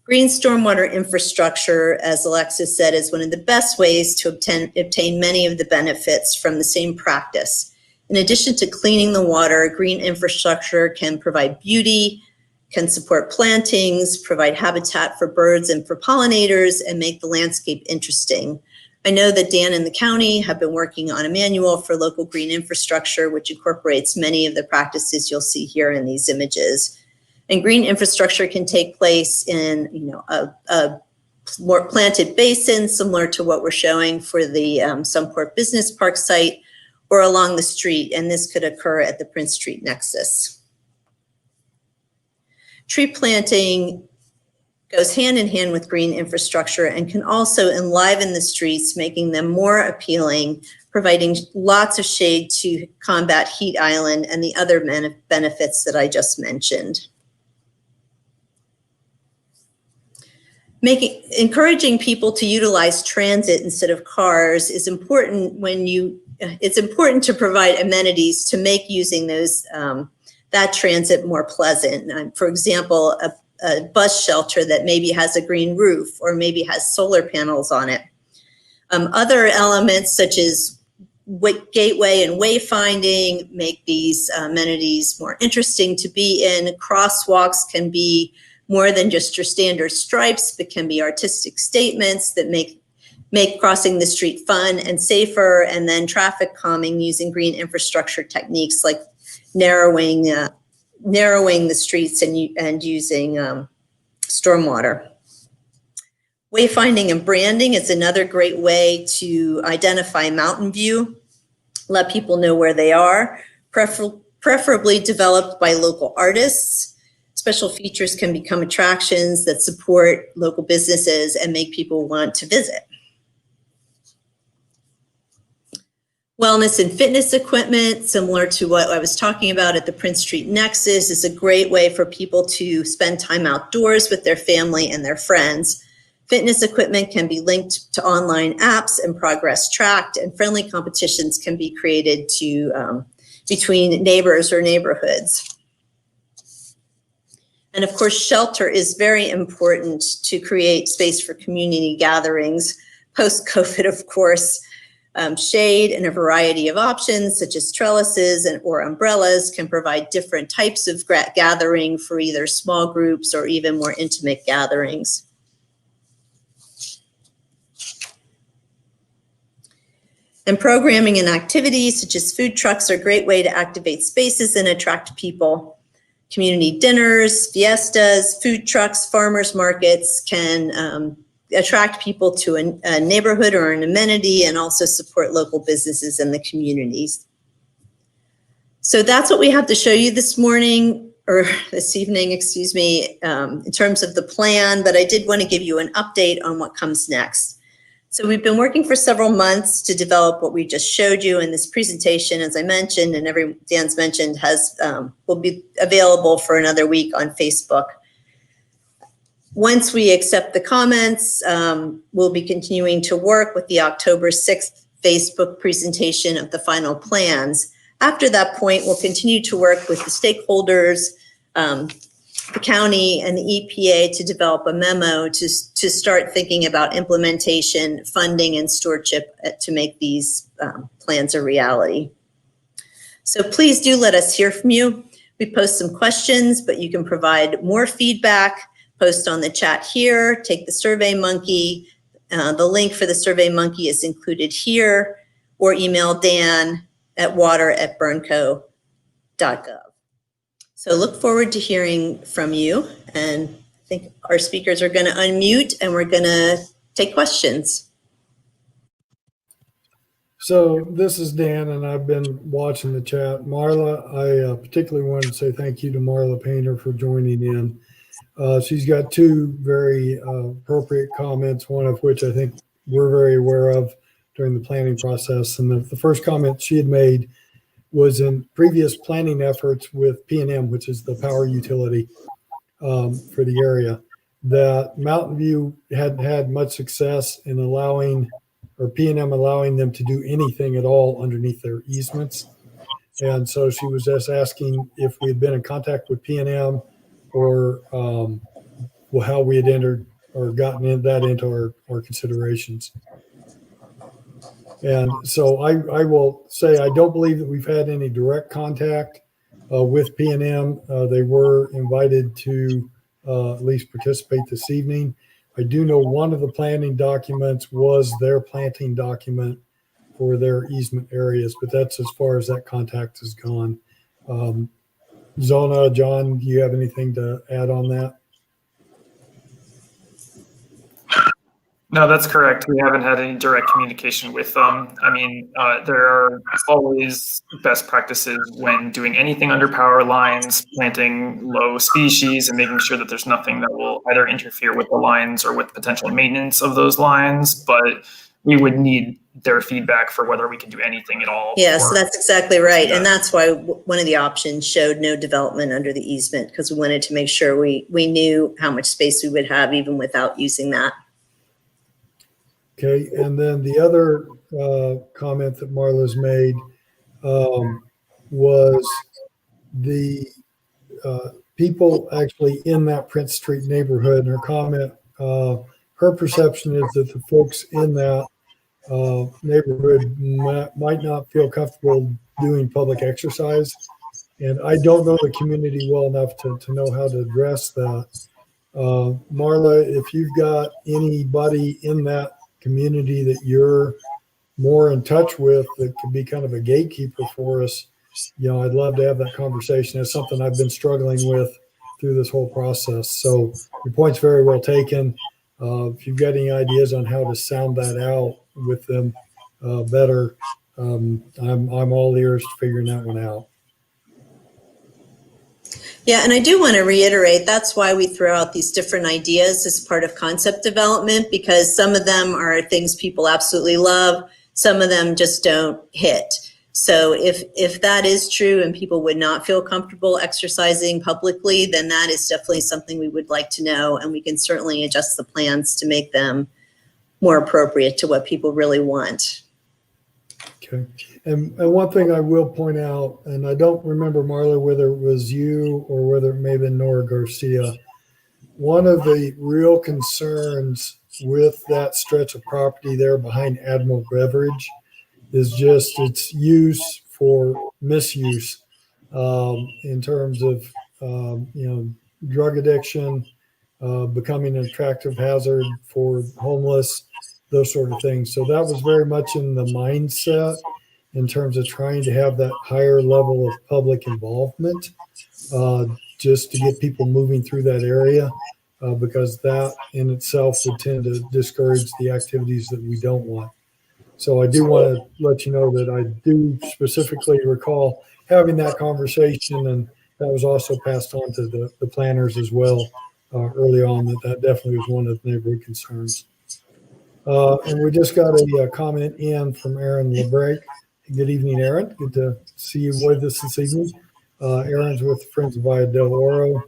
Green stormwater infrastructure, as Alexis said, is one of the best ways to obtain many of the benefits from the same practice. In addition to cleaning the water, green infrastructure can provide beauty, can support plantings, provide habitat for birds and for pollinators, and make the landscape interesting. I know that Dan and the county have been working on a manual for local green infrastructure, which incorporates many of the practices you'll see here in these images. And green infrastructure can take place in, a more planted basin, similar to what we're showing for the Sunport Business Park site, or along the street, and this could occur at the Prince Street Nexus. Tree planting goes hand in hand with green infrastructure and can also enliven the streets, making them more appealing, providing lots of shade to combat heat island and the other benefits that I just mentioned. Encouraging people to utilize transit instead of cars is important it's important to provide amenities to make using those that transit more pleasant. For example, a bus shelter that maybe has a green roof or maybe has solar panels on it. Other elements such as gateway and wayfinding make these amenities more interesting to be in. Crosswalks can be more than just your standard stripes, but can be artistic statements that make crossing the street fun and safer, and then traffic calming using green infrastructure techniques like narrowing the streets and using stormwater. Wayfinding and branding is another great way to identify Mountain View, let people know where they are, preferably developed by local artists. Special features can become attractions that support local businesses and make people want to visit. Wellness and fitness equipment, similar to what I was talking about at the Prince Street Nexus, is a great way for people to spend time outdoors with their family and their friends. Fitness equipment can be linked to online apps and progress tracked, and friendly competitions can be created between neighbors or neighborhoods. And of course, shelter is very important to create space for community gatherings. Post-COVID, of course, shade and a variety of options such as trellises or umbrellas can provide different types of gathering for either small groups or even more intimate gatherings. And programming and activities such as food trucks are a great way to activate spaces and attract people. Community dinners, fiestas, food trucks, farmers markets can attract people to a neighborhood or an amenity and also support local businesses and the communities. So that's what we have to show you this morning, or this evening, excuse me, in terms of the plan, but I did want to give you an update on what comes next. So we've been working for several months to develop what we just showed you, in this presentation, as I mentioned, and Dan's mentioned, will be available for another week on Facebook. Once we accept the comments, we'll be continuing to work with the October 6th Facebook presentation of the final plans. After that point, we'll continue to work with the stakeholders, the county and the EPA to develop a memo to start thinking about implementation, funding, and stewardship to make these plans a reality. So please do let us hear from you. We post some questions, but you can provide more feedback, post on the chat here, take the SurveyMonkey. The link for the SurveyMonkey is included here, or email Dan at water@burnco.gov. So look forward to hearing from you, and I think our speakers are going to unmute and we're going to take questions. So this is Dan, and I've been watching the chat. Marla, I particularly wanted to say thank you to Marla Painter for joining in. She's got two very appropriate comments, one of which I think we're very aware of during the planning process. And the first comment she had made was in previous planning efforts with PNM, which is the power utility for the area, that Mountain View hadn't had much success in allowing, or PNM allowing them to do anything at all underneath their easements. And so she was just asking if we had been in contact with PNM, or how we had entered or gotten into our considerations. And so I will say I don't believe that we've had any direct contact with P&M. They were invited to at least participate this evening. I do know one of the planning documents was their planting document for their easement areas, but that's as far as that contact has gone. Zona, John, do you have anything to add on that? No, that's correct. We haven't had any direct communication with them. I mean, there are always best practices when doing anything under power lines, planting low species and making sure that there's nothing that will either interfere with the lines or with potential maintenance of those lines. But we would need their feedback for whether we can do anything at all. Yes, that's exactly right. Yeah. And that's why one of the options showed no development under the easement, because we wanted to make sure we knew how much space we would have even without using that. Okay, and then the other comment that Marla's made was the people actually in that Prince Street neighborhood. And her comment, her perception is that the folks in that neighborhood might not feel comfortable doing public exercise. And I don't know the community well enough to know how to address that. Marla, if you've got anybody in that community that you're more in touch with that could be kind of a gatekeeper for us, I'd love to have that conversation. It's something I've been struggling with through this whole process. So your point's very well taken. If you've got any ideas on how to sound that out with them better, I'm all ears to figuring that one out. Yeah, and I do want to reiterate, that's why we throw out these different ideas as part of concept development, because some of them are things people absolutely love, some of them just don't hit. So if that is true and people would not feel comfortable exercising publicly, then that is definitely something we would like to know, and we can certainly adjust the plans to make them more appropriate to what people really want. Okay. And one thing I will point out, and I don't remember, Marla, whether it was you or whether it may have been Nora Garcia, one of the real concerns with that stretch of property there behind Admiral Beverage is just its use for misuse in terms of, drug addiction, becoming an attractive hazard for homeless, those sort of things. So that was very much in the mindset in terms of trying to have that higher level of public involvement, just to get people moving through that area, because that in itself would tend to discourage the activities that we don't want. So I do want to let you know that I do specifically recall having that conversation, and that was also passed on to the planners as well early on, that definitely was one of the neighborhood concerns. And we just got a comment in from Aaron LeBrake. Good evening, Aaron. Good to see you with us this evening. Aaron's with Friends of Via del Oro.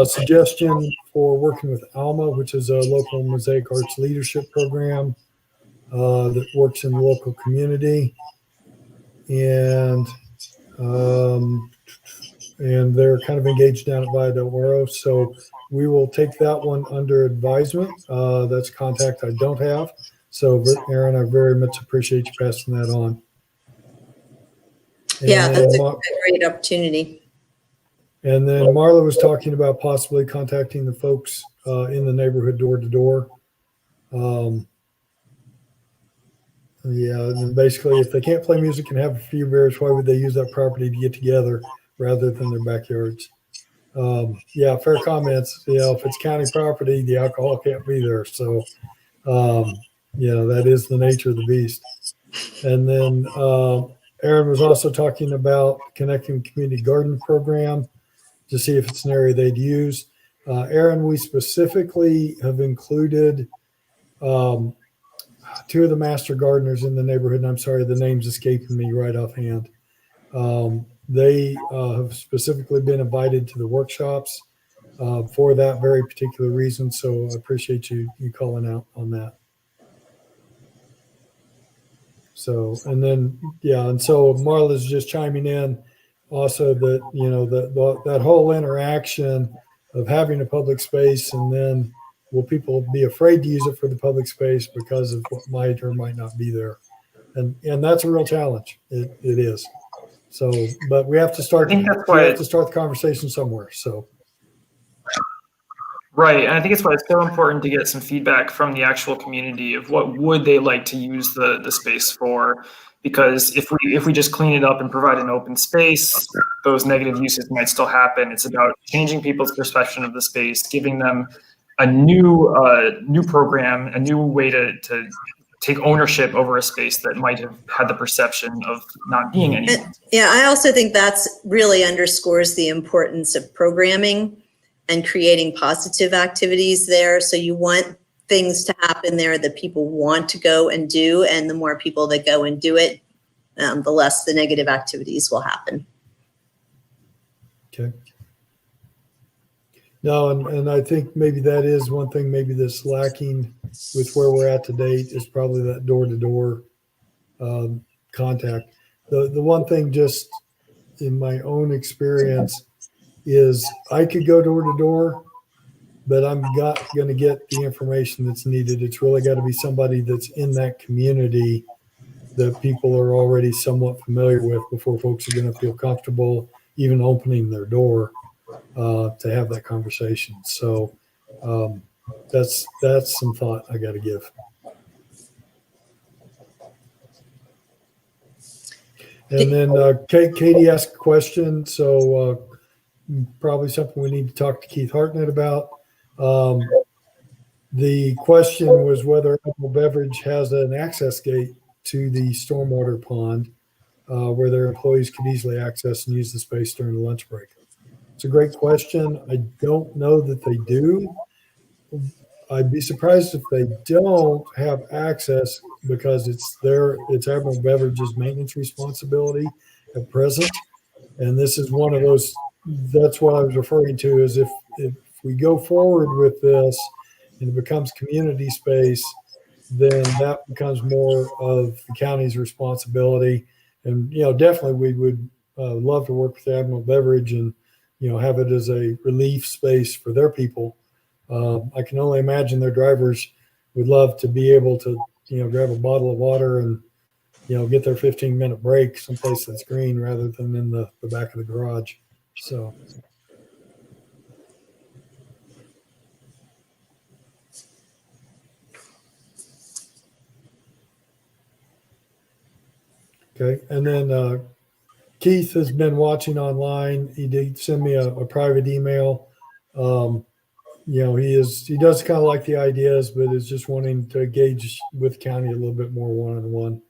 Suggestion for working with ALMA, which is a local Mosaic Arts leadership program that works in the local community. And they're kind of engaged down at Via del Oro. So we will take that one under advisement. That's contact I don't have. So Aaron, I very much appreciate you passing that on. Yeah, And that's a great opportunity. And then Marla was talking about possibly contacting the folks in the neighborhood door to door. Yeah, and basically if they can't play music and have a few beers, why would they use that property to get together rather than their backyards? Yeah, fair comments. If it's county property, the alcohol can't be there. So, that is the nature of the beast. And then Aaron was also talking about connecting community garden program to see if it's an area they'd use. Aaron, we specifically have included two of the master gardeners in the neighborhood, and I'm sorry, the name's escaping me right offhand. They have specifically been invited to the workshops for that very particular reason. So I appreciate you calling out on that. So, and then, and so Marla's just chiming in also that, that whole interaction of having a public space, and then will people be afraid to use it for the public space because of what might or might not be there? And that's a real challenge. It is. So, but we have to start. I think that's we why have to start the conversation somewhere. So. Right, and I think it's why it's so important to get some feedback from the actual community of what would they like to use the space for, because if we just clean it up and provide an open space, those negative uses might still happen. It's about changing people's perception of the space, giving them a new program, a new way to take ownership over a space that might have had the perception of not being any. Yeah, I also think that's really underscores the importance of programming and creating positive activities there. So you want things to happen there that people want to go and do, and the more people that go and do it, the less the negative activities will happen. Okay. No, and I think maybe that is one thing maybe that's lacking with where we're at to date is probably that door-to-door contact. The one thing just in my own experience is I could go door to door, but I'm not going to get the information that's needed. It's really got to be somebody that's in that community that people are already somewhat familiar with before folks are going to feel comfortable even opening their door to have that conversation. So that's some thought I got to give. And then Katie asked a question, so probably something we need to talk to Keith Hartnett about. The question was whether Admiral Beverage has an access gate to the stormwater pond where their employees could easily access and use the space during the lunch break. It's a great question. I don't know that they do. I'd be surprised if they don't have access because it's Admiral Beverage's maintenance responsibility at present. And this is one of those, that's what I was referring to is if we go forward with this and it becomes community space, then that becomes more of the county's responsibility. And, definitely we would love to work with Admiral Beverage and, have it as a relief space for their people. I can only imagine their drivers would love to be able to, grab a bottle of water and, get their 15-minute break someplace that's green rather than in the back of the garage. So. Okay. And then Keith has been watching online. He did send me a private email. He does kind of like the ideas, but is just wanting to engage with county a little bit more one-on-one.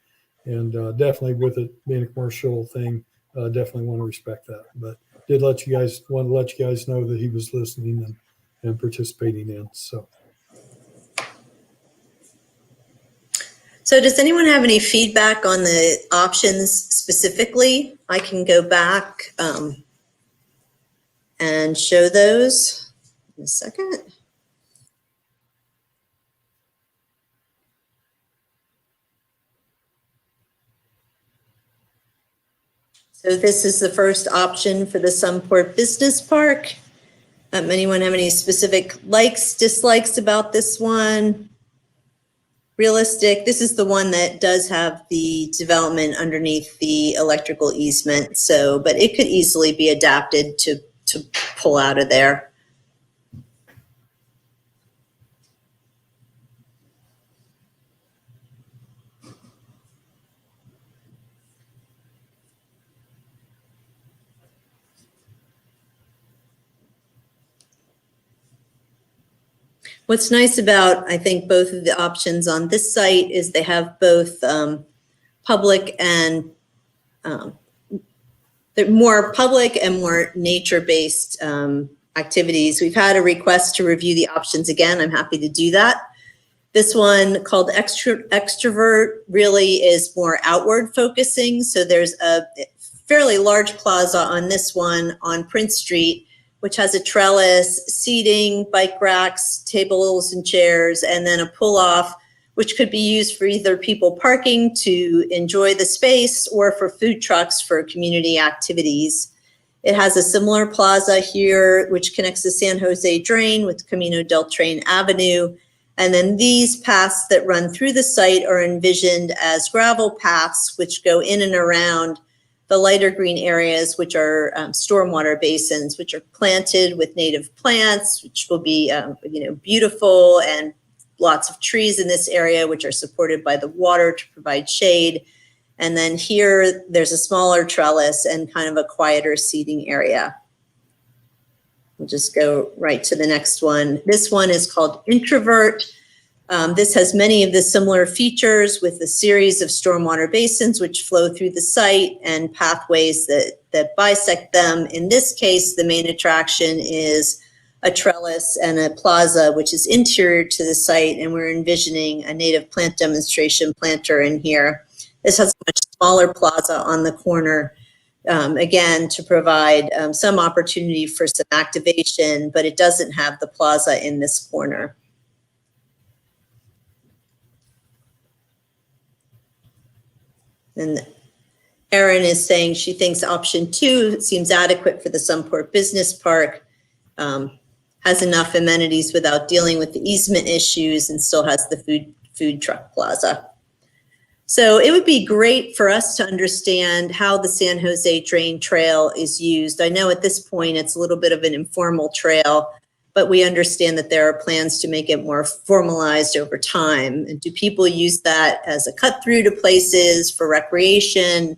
And definitely with it being a commercial thing, definitely want to respect that. But did want to let you guys know that he was listening and participating in. So does anyone have any feedback on the options specifically? I can go back and show those in a second. So this is the first option for the Sunport Business Park. Anyone have any specific likes, dislikes about this one? Realistic, this is the one that does have the development underneath the electrical easement. So, but it could easily be adapted to pull out of there. What's nice about, I think, both of the options on this site is they have both public and they're more public and more nature-based activities. We've had a request to review the options again. I'm happy to do that. This one called Extrovert really is more outward focusing. So there's a fairly large plaza on this one on Prince Street, which has a trellis, seating, bike racks, tables and chairs, and then a pull-off, which could be used for either people parking to enjoy the space or for food trucks for community activities. It has a similar plaza here, which connects the San Jose Drain with Camino del Tren Avenue. And then these paths that run through the site are envisioned as gravel paths, which go in and around the lighter green areas, which are stormwater basins, which are planted with native plants, which will be beautiful, and lots of trees in this area, which are supported by the water to provide shade. And then here, there's a smaller trellis and kind of a quieter seating area. We'll just go right to the next one. This one is called Introvert. This has many of the similar features with a series of stormwater basins which flow through the site and pathways that bisect them. In this case, the main attraction is a trellis and a plaza, which is interior to the site, and we're envisioning a native plant demonstration planter in here. This has a much smaller plaza on the corner, again, to provide some opportunity for some activation, but it doesn't have the plaza in this corner. And Erin is saying she thinks option 2 seems adequate for the Sunport Business Park, has enough amenities without dealing with the easement issues, and still has the food truck plaza. So it would be great for us to understand how the San Jose Drain Trail is used. I know at this point it's a little bit of an informal trail, but we understand that there are plans to make it more formalized over time. And do people use that as a cut through to places for recreation,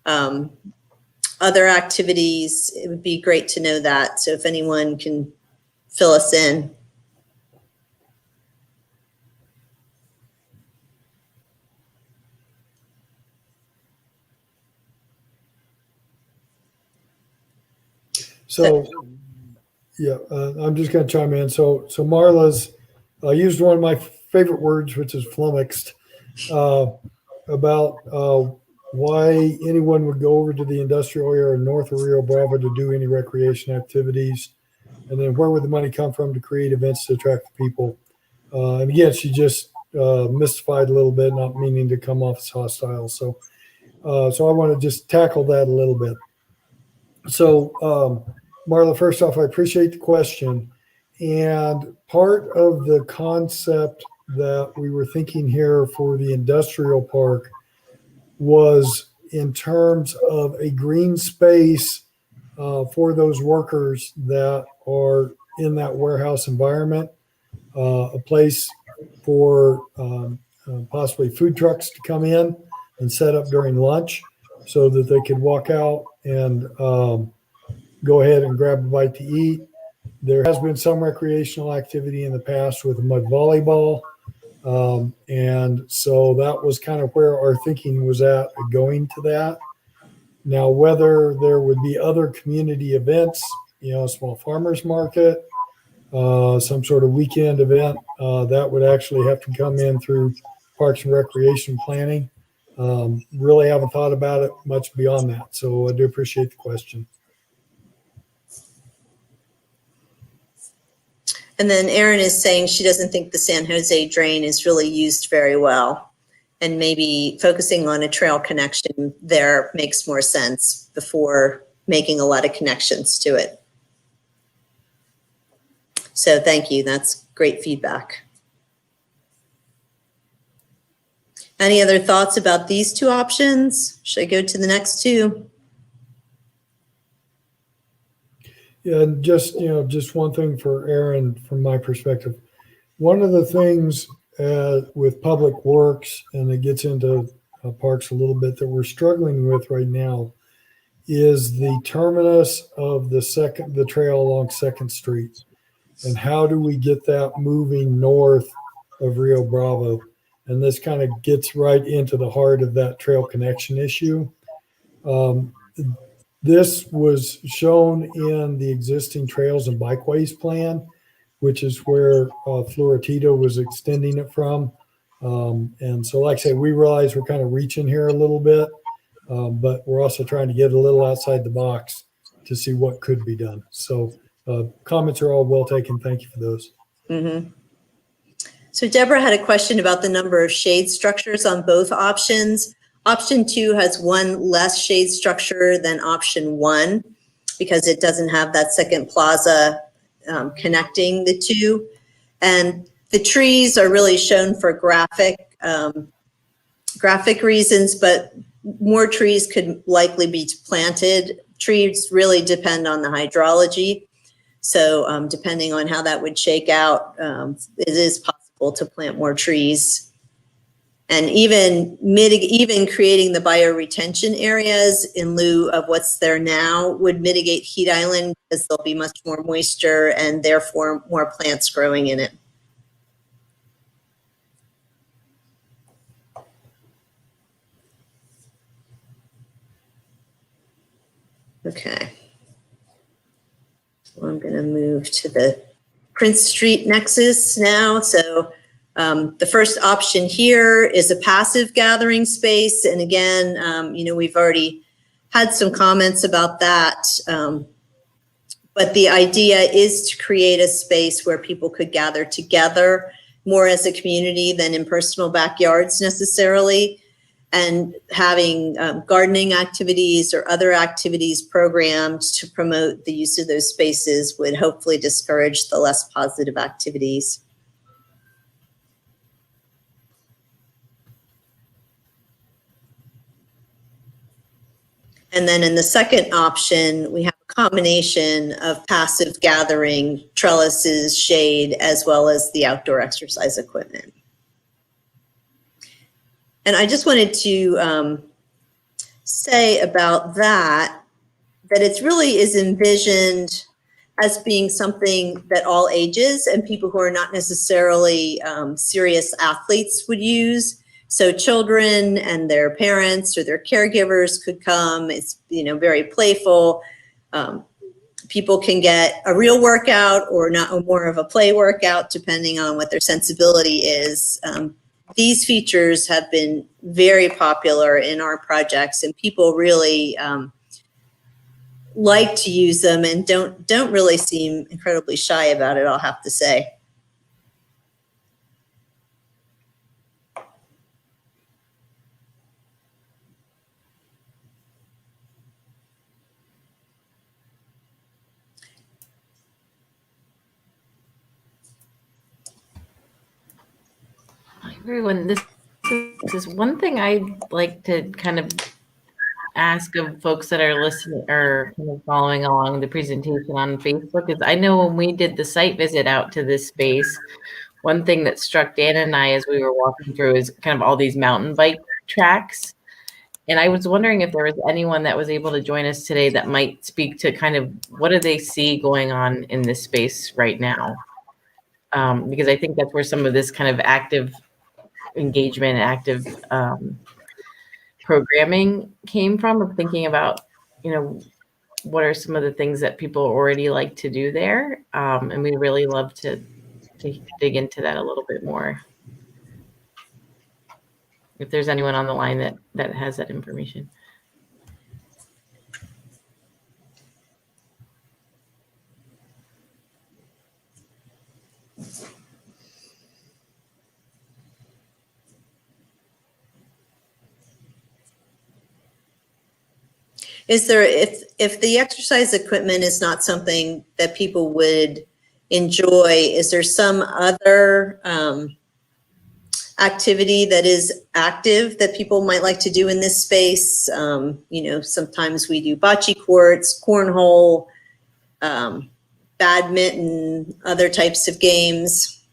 other activities? It would be great to know that. So if anyone can fill us in. So, yeah, I'm just going to chime in. So Marla's used one of my favorite words, which is flummoxed, about why anyone would go over to the industrial area north of Rio Bravo to do any recreation activities. And then where would the money come from to create events to attract the people? And again, she just mystified a little bit, not meaning to come off as hostile. So I want to just tackle that a little bit. So, Marla, first off, I appreciate the question. And part of the concept that we were thinking here for the industrial park was in terms of a green space for those workers that are in that warehouse environment, a place for possibly food trucks to come in and set up during lunch so that they could walk out and go ahead and grab a bite to eat. There has been some recreational activity in the past with mud volleyball. And so that was kind of where our thinking was at going to that. Now, whether there would be other community events, a small farmers market, some sort of weekend event, that would actually have to come in through Parks and Recreation planning. Really haven't thought about it much beyond that. So I do appreciate the question. And then Erin is saying she doesn't think the San Jose Drain is really used very well, and maybe focusing on a trail connection there makes more sense before making a lot of connections to it. So thank you. That's great feedback. Any other thoughts about these two options? Should I go to the next two? Yeah, and just one thing for Erin from my perspective. One of the things with Public Works, and it gets into parks a little bit, that we're struggling with right now is the terminus of the trail along 2nd Street. And how do we get that moving north of Rio Bravo? And this kind of gets right into the heart of that trail connection issue. This was shown in the existing trails and bikeways plan, which is where Floretito was extending it from. And so, like I say, we realize we're kind of reaching here a little bit, but we're also trying to get a little outside the box to see what could be done. So comments are all well taken. Thank you for those. Mm-hmm. So Deborah had a question about the number of shade structures on both options. Option 2 has one less shade structure than option 1. because it doesn't have that second plaza connecting the two. And the trees are really shown for graphic reasons, but more trees could likely be planted. Trees really depend on the hydrology. So depending on how that would shake out, it is possible to plant more trees. And even creating the bioretention areas in lieu of what's there now would mitigate heat island, because there'll be much more moisture and therefore more plants growing in it. Okay. So I'm going to move to the Prince Street Nexus now. So the first option here is a passive gathering space. And again, we've already had some comments about that. But the idea is to create a space where people could gather together more as a community than in personal backyards necessarily. And having gardening activities or other activities programmed to promote the use of those spaces would hopefully discourage the less positive activities. And then in the second option, we have a combination of passive gathering, trellises, shade, as well as the outdoor exercise equipment. And I just wanted to say about that it really is envisioned as being something that all ages and people who are not necessarily serious athletes would use. So children and their parents or their caregivers could come. It's very playful. People can get a real workout or not, or more of a play workout, depending on what their sensibility is. These features have been very popular in our projects, and people really like to use them and don't really seem incredibly shy about it, I'll have to say. Everyone, this is one thing I'd like to kind of ask of folks that are listening or kind of following along the presentation on Facebook is, I know when we did the site visit out to this space, one thing that struck Dan and I as we were walking through is kind of all these mountain bike tracks. And I was wondering if there was anyone that was able to join us today that might speak to kind of what do they see going on in this space right now? Because I think that's where some of this kind of active engagement, active programming came from, of thinking about, what are some of the things that people already like to do there. And we'd really love to dig into that a little bit more. If there's anyone on the line that has that information. Is there, if the exercise equipment is not something that people would enjoy, is there some other activity that is active that people might like to do in this space? Sometimes we do bocce courts, cornhole, badminton, other types of games.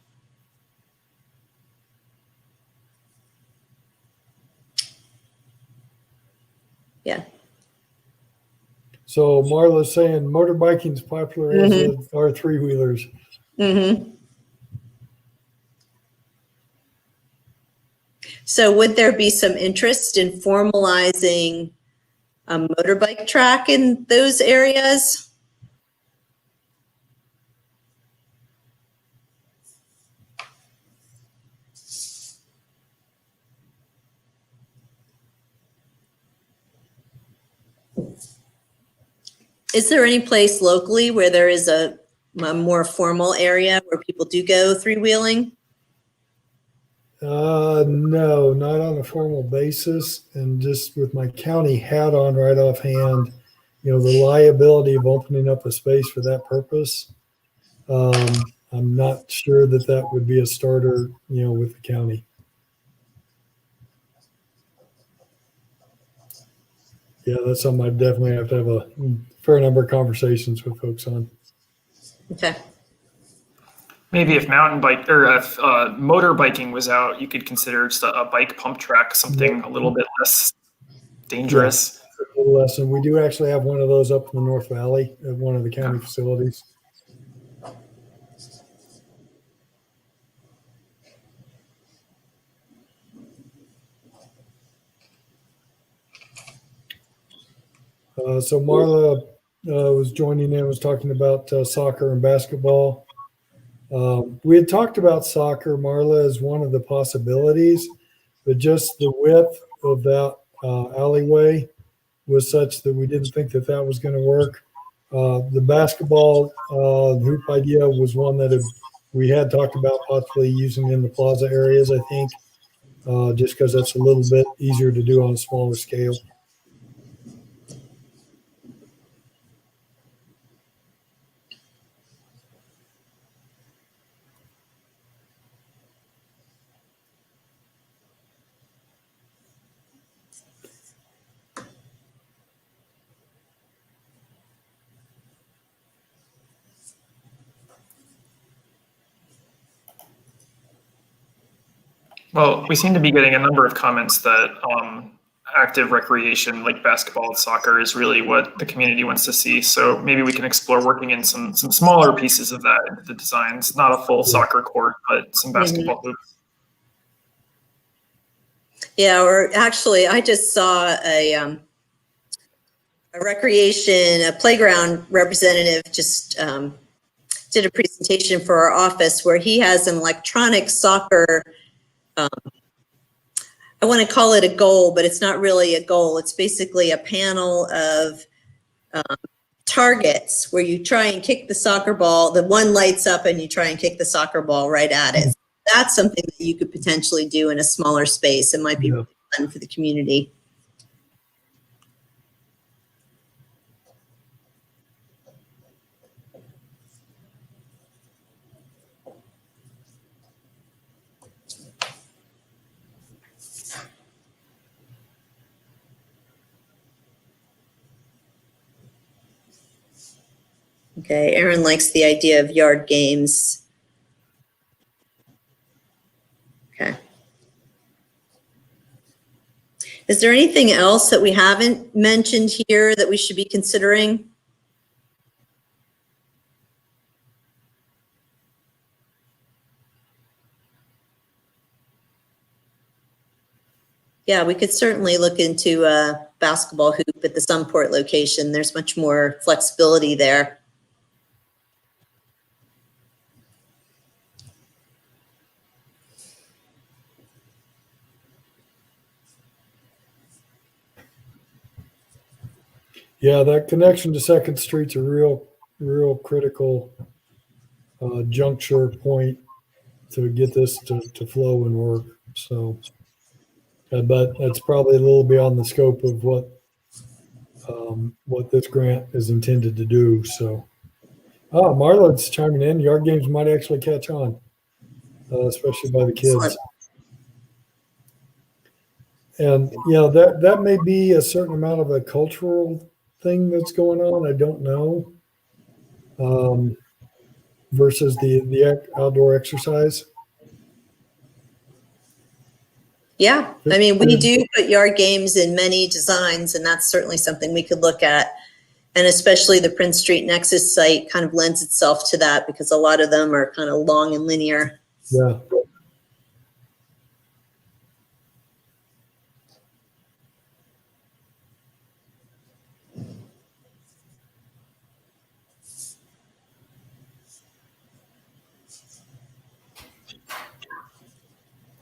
Yeah. So Marla's saying motorbiking is popular as are three-wheelers. Mm-hmm. So would there be some interest in formalizing a motorbike track in those areas? Is there any place locally where there is a more formal area where people do go three-wheeling? No, not on a formal basis. And just with my county hat on right offhand, the liability of opening up a space for that purpose, I'm not sure that that would be a starter, with the county. Yeah, that's something I definitely have to have a fair number of conversations with folks on. Okay. Maybe if mountain bike or if motorbiking was out, you could consider just a bike pump track, something a little bit less dangerous. A little less, and we do actually have one of those up in the North Valley at one of the county facilities. So Marla was joining in, was talking about soccer and basketball. We had talked about soccer, Marla, as one of the possibilities, but just the width of that alleyway was such that we didn't think that that was going to work. The basketball hoop idea was one that we had talked about possibly using in the plaza areas, I think, just because that's a little bit easier to do on a smaller scale. Well, we seem to be getting a number of comments that active recreation like basketball and soccer is really what the community wants to see. So maybe we can explore working in some smaller pieces of that into the designs, not a full soccer court, but some basketball hoops. Yeah, or actually, I just saw a playground representative just did a presentation for our office where he has an electronic soccer. I want to call it a goal, but it's not really a goal. It's basically a panel of targets where you try and kick the soccer ball. The one lights up and you try and kick the soccer ball right at it. That's something that you could potentially do in a smaller space. It might be really fun for the community. Okay, Aaron likes the idea of yard games. Okay. Is there anything else that we haven't mentioned here that we should be considering? Yeah, we could certainly look into a basketball hoop at the Sunport location. There's much more flexibility there. Yeah, that connection to Second Street's a real critical juncture point to get this to flow and work. So, but that's probably a little beyond the scope of what this grant is intended to do. So, Marla's chiming in. Yard games might actually catch on, especially by the kids. Excellent. And that may be a certain amount of a cultural thing that's going on. I don't know. Versus the outdoor exercise. Yeah, I mean, we do put yard games in many designs, and that's certainly something we could look at. And especially the Prince Street Nexus site kind of lends itself to that because a lot of them are kind of long and linear. Yeah.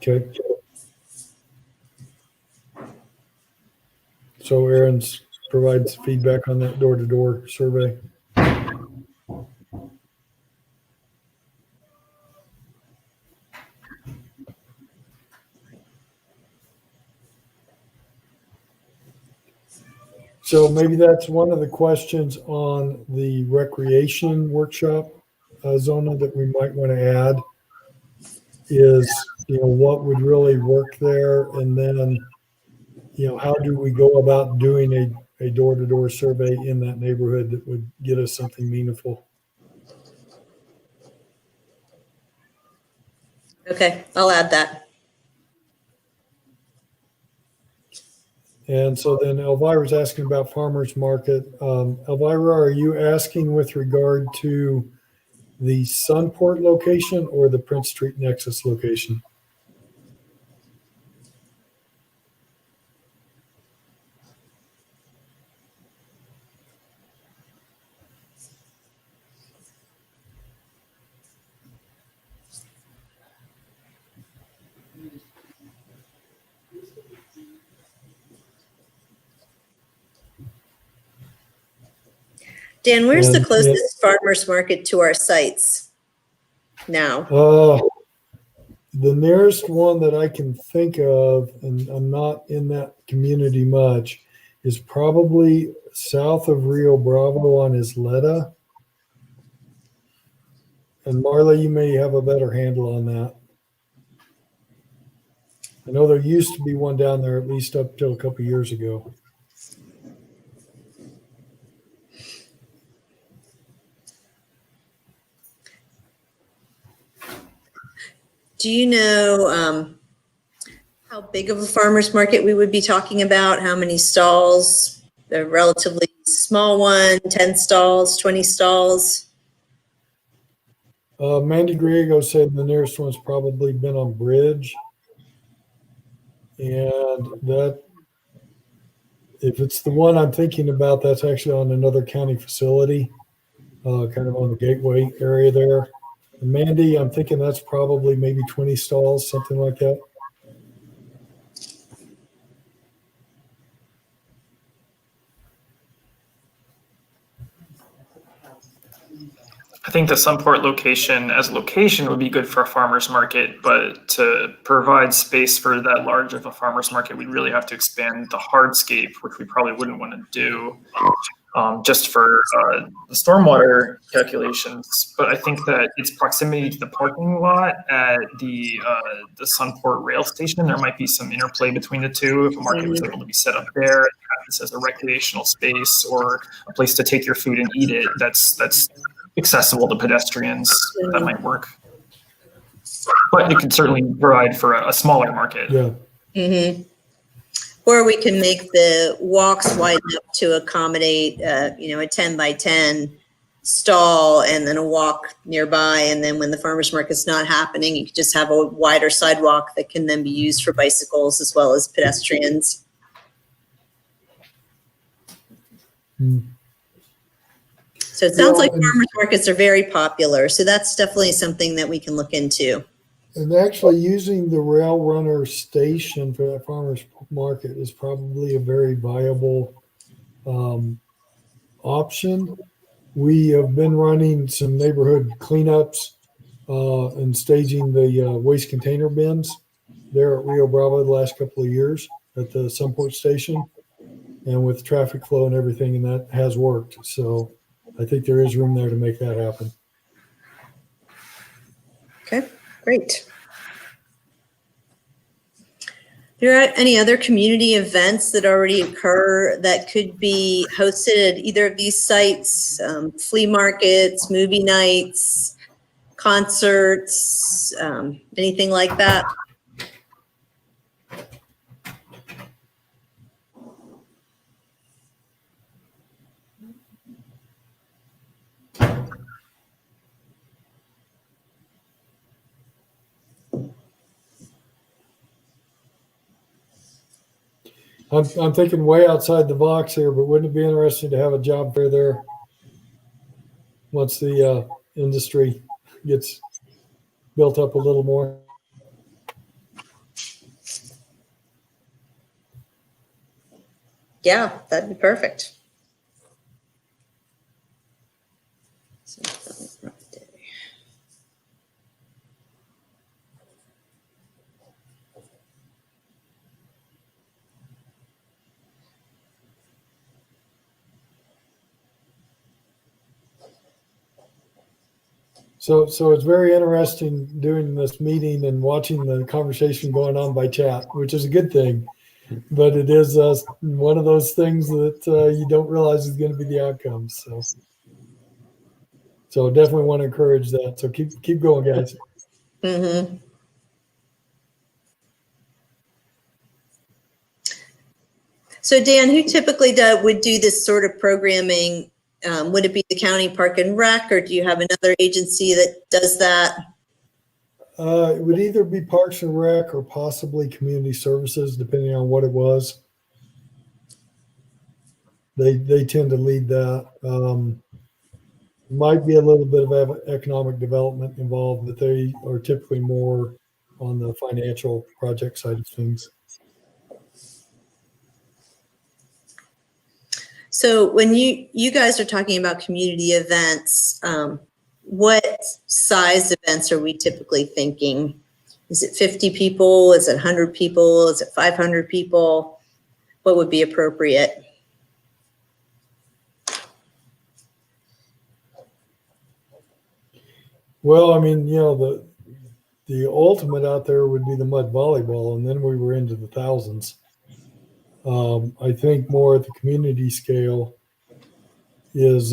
Okay. So Aaron's provides feedback on that door-to-door survey. So maybe that's one of the questions on the recreation workshop, Zona, that we might want to add is, what would really work there? And then, how do we go about doing a door-to-door survey in that neighborhood that would get us something meaningful? Okay, I'll add that. And so then Elvira's asking about farmers market. Elvira, are you asking with regard to the Sunport location or the Prince Street Nexus location? Dan, where's the And- closest farmer's market to our sites now? The nearest one that I can think of, and I'm not in that community much, is probably south of Rio Bravo on Isleta. And Marla, you may have a better handle on that. I know there used to be one down there at least up till a couple years ago. Do you know how big of a farmer's market we would be talking about? How many stalls? A relatively small one, 10 stalls, 20 stalls? Mandy Griego said the nearest one's probably been on Bridge. And that, if it's the one I'm thinking about, that's actually on another county facility, kind of on the gateway area there. And Mandy, I'm thinking that's probably maybe 20 stalls, something like that. I think the Sunport location as a location would be good for a farmer's market, but to provide space for that large of a farmer's market, we'd really have to expand the hardscape, which we probably wouldn't want to do just for the stormwater calculations. But I think that its proximity to the parking lot at the Sunport rail station, there might be some interplay between the two. If a market was able to be set up there, have this as a recreational space or a place to take your food and eat it, that's accessible to pedestrians, that might work. But it could certainly provide for a smaller market. Yeah. Mm-hmm. Or we can make the walks wide enough to accommodate, a 10 by 10 stall and then a walk nearby. And then when the farmer's market's not happening, you could just have a wider sidewalk that can then be used for bicycles as well as pedestrians. Hmm. So it sounds Yeah, like and- farmers markets are very popular. So that's definitely something that we can look into. And actually using the rail runner station for that farmer's market is probably a very viable option. We have been running some neighborhood cleanups and staging the waste container bins there at Rio Bravo the last couple of years at the Sunport station, and with traffic flow and everything, and that has worked. So I think there is room there to make that happen. Okay, great. There are any other community events that already occur that could be hosted at either of these sites? Flea markets, movie nights, concerts, anything like that? I'm thinking way outside the box here, but wouldn't it be interesting to have a job fair there once the industry gets built up a little more? Yeah, that'd be perfect. So it's very interesting doing this meeting and watching the conversation going on by chat, which is a good thing. But it is one of those things that you don't realize is going to be the outcome. So definitely want to encourage that. So keep going, guys. Mhm. So Dan, who typically would do this sort of programming? Would it be the county park and rec, or do you have another agency that does that? It would either be Parks and Rec or possibly Community Services, depending on what it was. They tend to lead that. Might be a little bit of economic development involved, but they are typically more on the financial project side of things. So when you guys are talking about community events, what size events are we typically thinking? Is it 50 people? Is it 100 people? Is it 500 people? What would be appropriate? Well, I mean, the ultimate out there would be the mud volleyball, and then we were into the thousands. I think more at the community scale is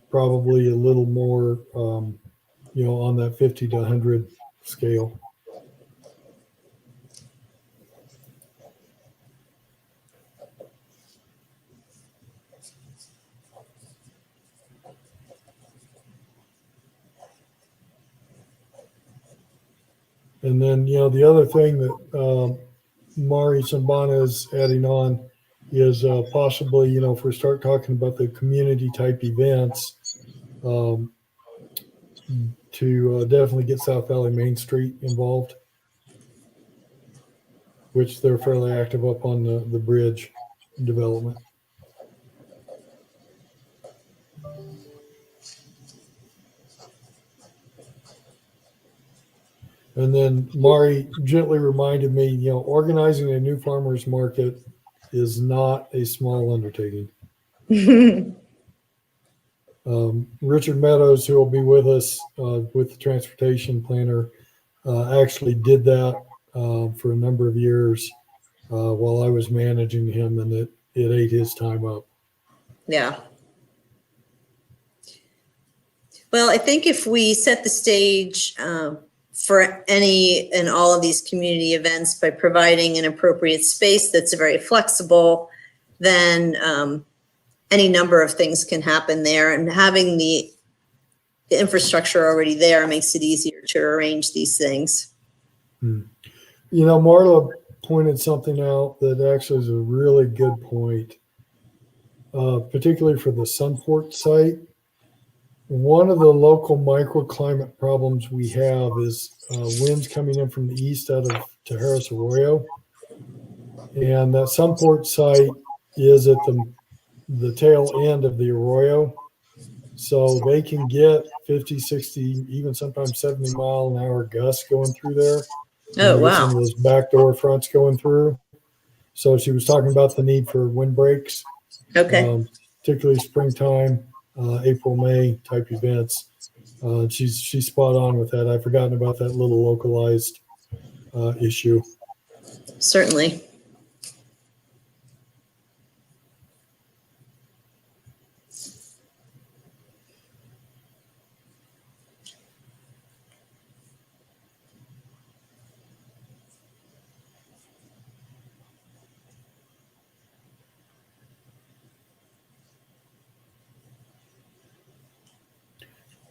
probably a little more, on that 50 to 100 scale. And then, the other thing that Mari Sambana is adding on is possibly, if we start talking about the community type events, to definitely get South Valley Main Street involved, which they're fairly active up on the bridge development. And then Mari gently reminded me, organizing a new farmers market is not a small undertaking. Richard Meadows, who will be with us with the transportation planner, actually did that for a number of years while I was managing him, and it ate his time up. Yeah. Well, I think if we set the stage for any and all of these community events by providing an appropriate space that's very flexible, then any number of things can happen there. And having the infrastructure already there makes it easier to arrange these things. Marla pointed something out that actually is a really good point, particularly for the Sunport site. One of the local microclimate problems we have is winds coming in from the east out of Tijeras Arroyo. And that Sunport site is at the tail end of the arroyo. So they can get 50, 60, even sometimes 70-mile-an-hour gusts going through there. Oh, Get some wow. of those backdoor fronts going through. So she was talking about the need for windbreaks, Okay. particularly springtime, April, May type events. She's spot on with that. I've forgotten about that little localized issue. Certainly.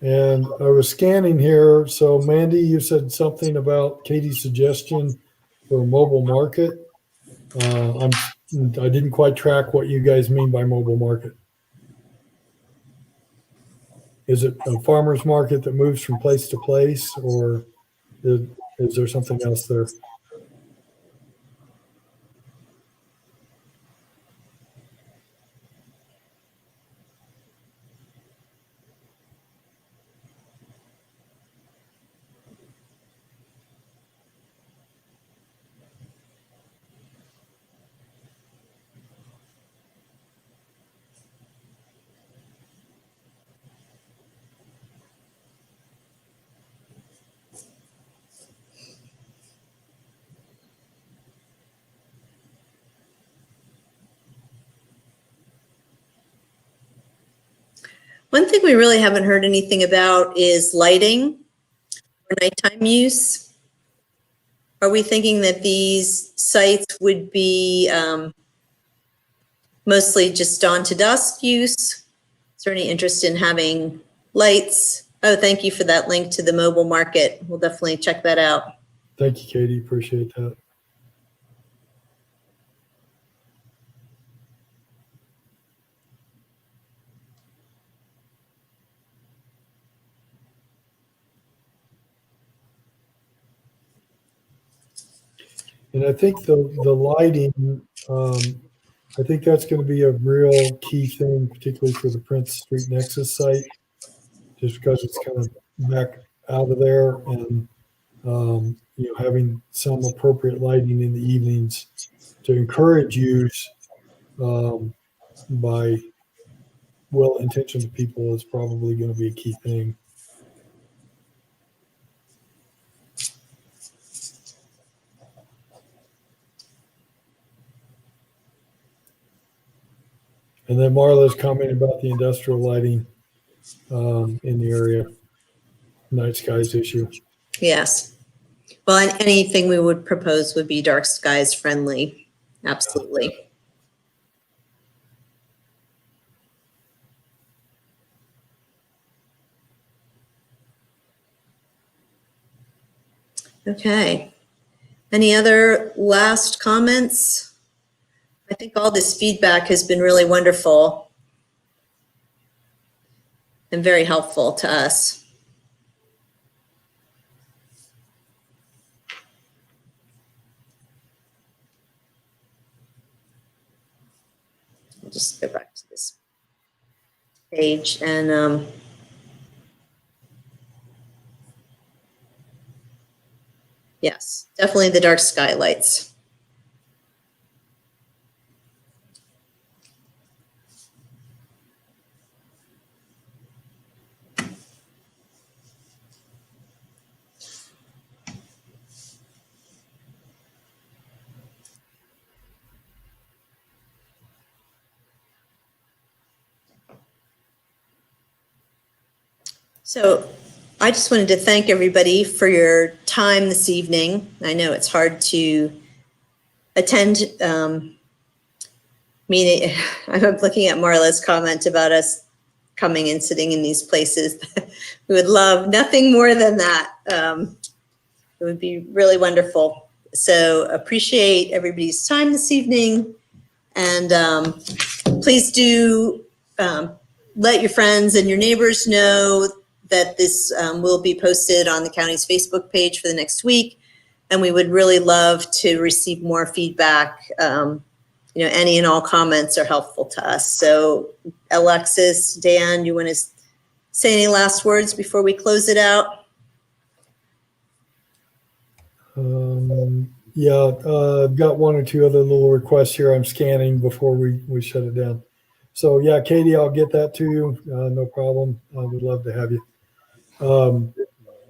And I was scanning here. So Mandy, you said something about Katie's suggestion for a mobile market. I didn't quite track what you guys mean by mobile market. Is it a farmer's market that moves from place to place, or is there something else there? One thing we really haven't heard anything about is lighting for nighttime use. Are we thinking that these sites would be mostly just dawn to dusk use? Is there any interest in having lights? Oh, thank you for that link to the mobile market. We'll definitely check that out. Thank you, Katie. Appreciate that. And I think the lighting, I think that's going to be a real key thing, particularly for the Prince Street Nexus site, just because it's kind of back out of there, and having some appropriate lighting in the evenings to encourage use by well-intentioned people is probably going to be a key thing. And then Marla's comment about the industrial lighting in the area, night skies issue. Yes. Well, and anything we would propose would be dark skies friendly. Absolutely. Okay. Any other last comments? I think all this feedback has been really wonderful and very helpful to us. I'll just go back to this page and yes, definitely the dark skylights. So I just wanted to thank everybody for your time this evening. I know it's hard to attend meeting. I'm looking at Marla's comment about us coming and sitting in these places. We would love nothing more than that. It would be really wonderful. So appreciate everybody's time this evening. And please do let your friends and your neighbors know that this will be posted on the county's Facebook page for the next week. And we would really love to receive more feedback. Any and all comments are helpful to us. So Alexis, Dan, you want to say any last words before we close it out? I've got one or two other little requests here I'm scanning before we shut it down. So yeah, Katie, I'll get that to you. No problem. I would love to have you.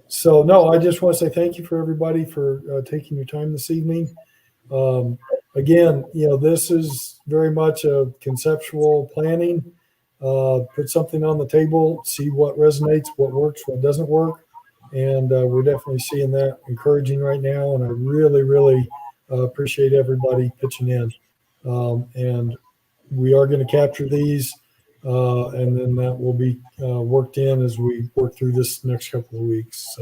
So no, I just want to say thank you for everybody for taking your time this evening. Again, this is very much a conceptual planning. Put something on the table, see what resonates, what works, what doesn't work. And we're definitely seeing that encouraging right now. And I really, really appreciate everybody pitching in. And we are going to capture these. And then that will be worked in as we work through this next couple of weeks.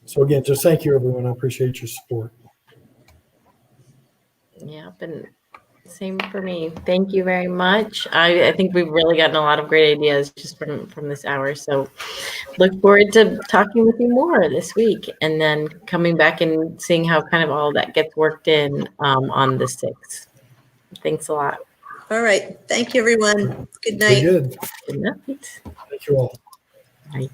So again, just thank you, everyone. I appreciate your support. Yeah, and same for me. Thank you very much. I think we've really gotten a lot of great ideas just from this hour. So look forward to talking with you more this week and then coming back and seeing how kind of all that gets worked in on the 6th. Thanks a lot. All right. Thank you, everyone. Good night. Very good. Good night. Thank you all. Bye.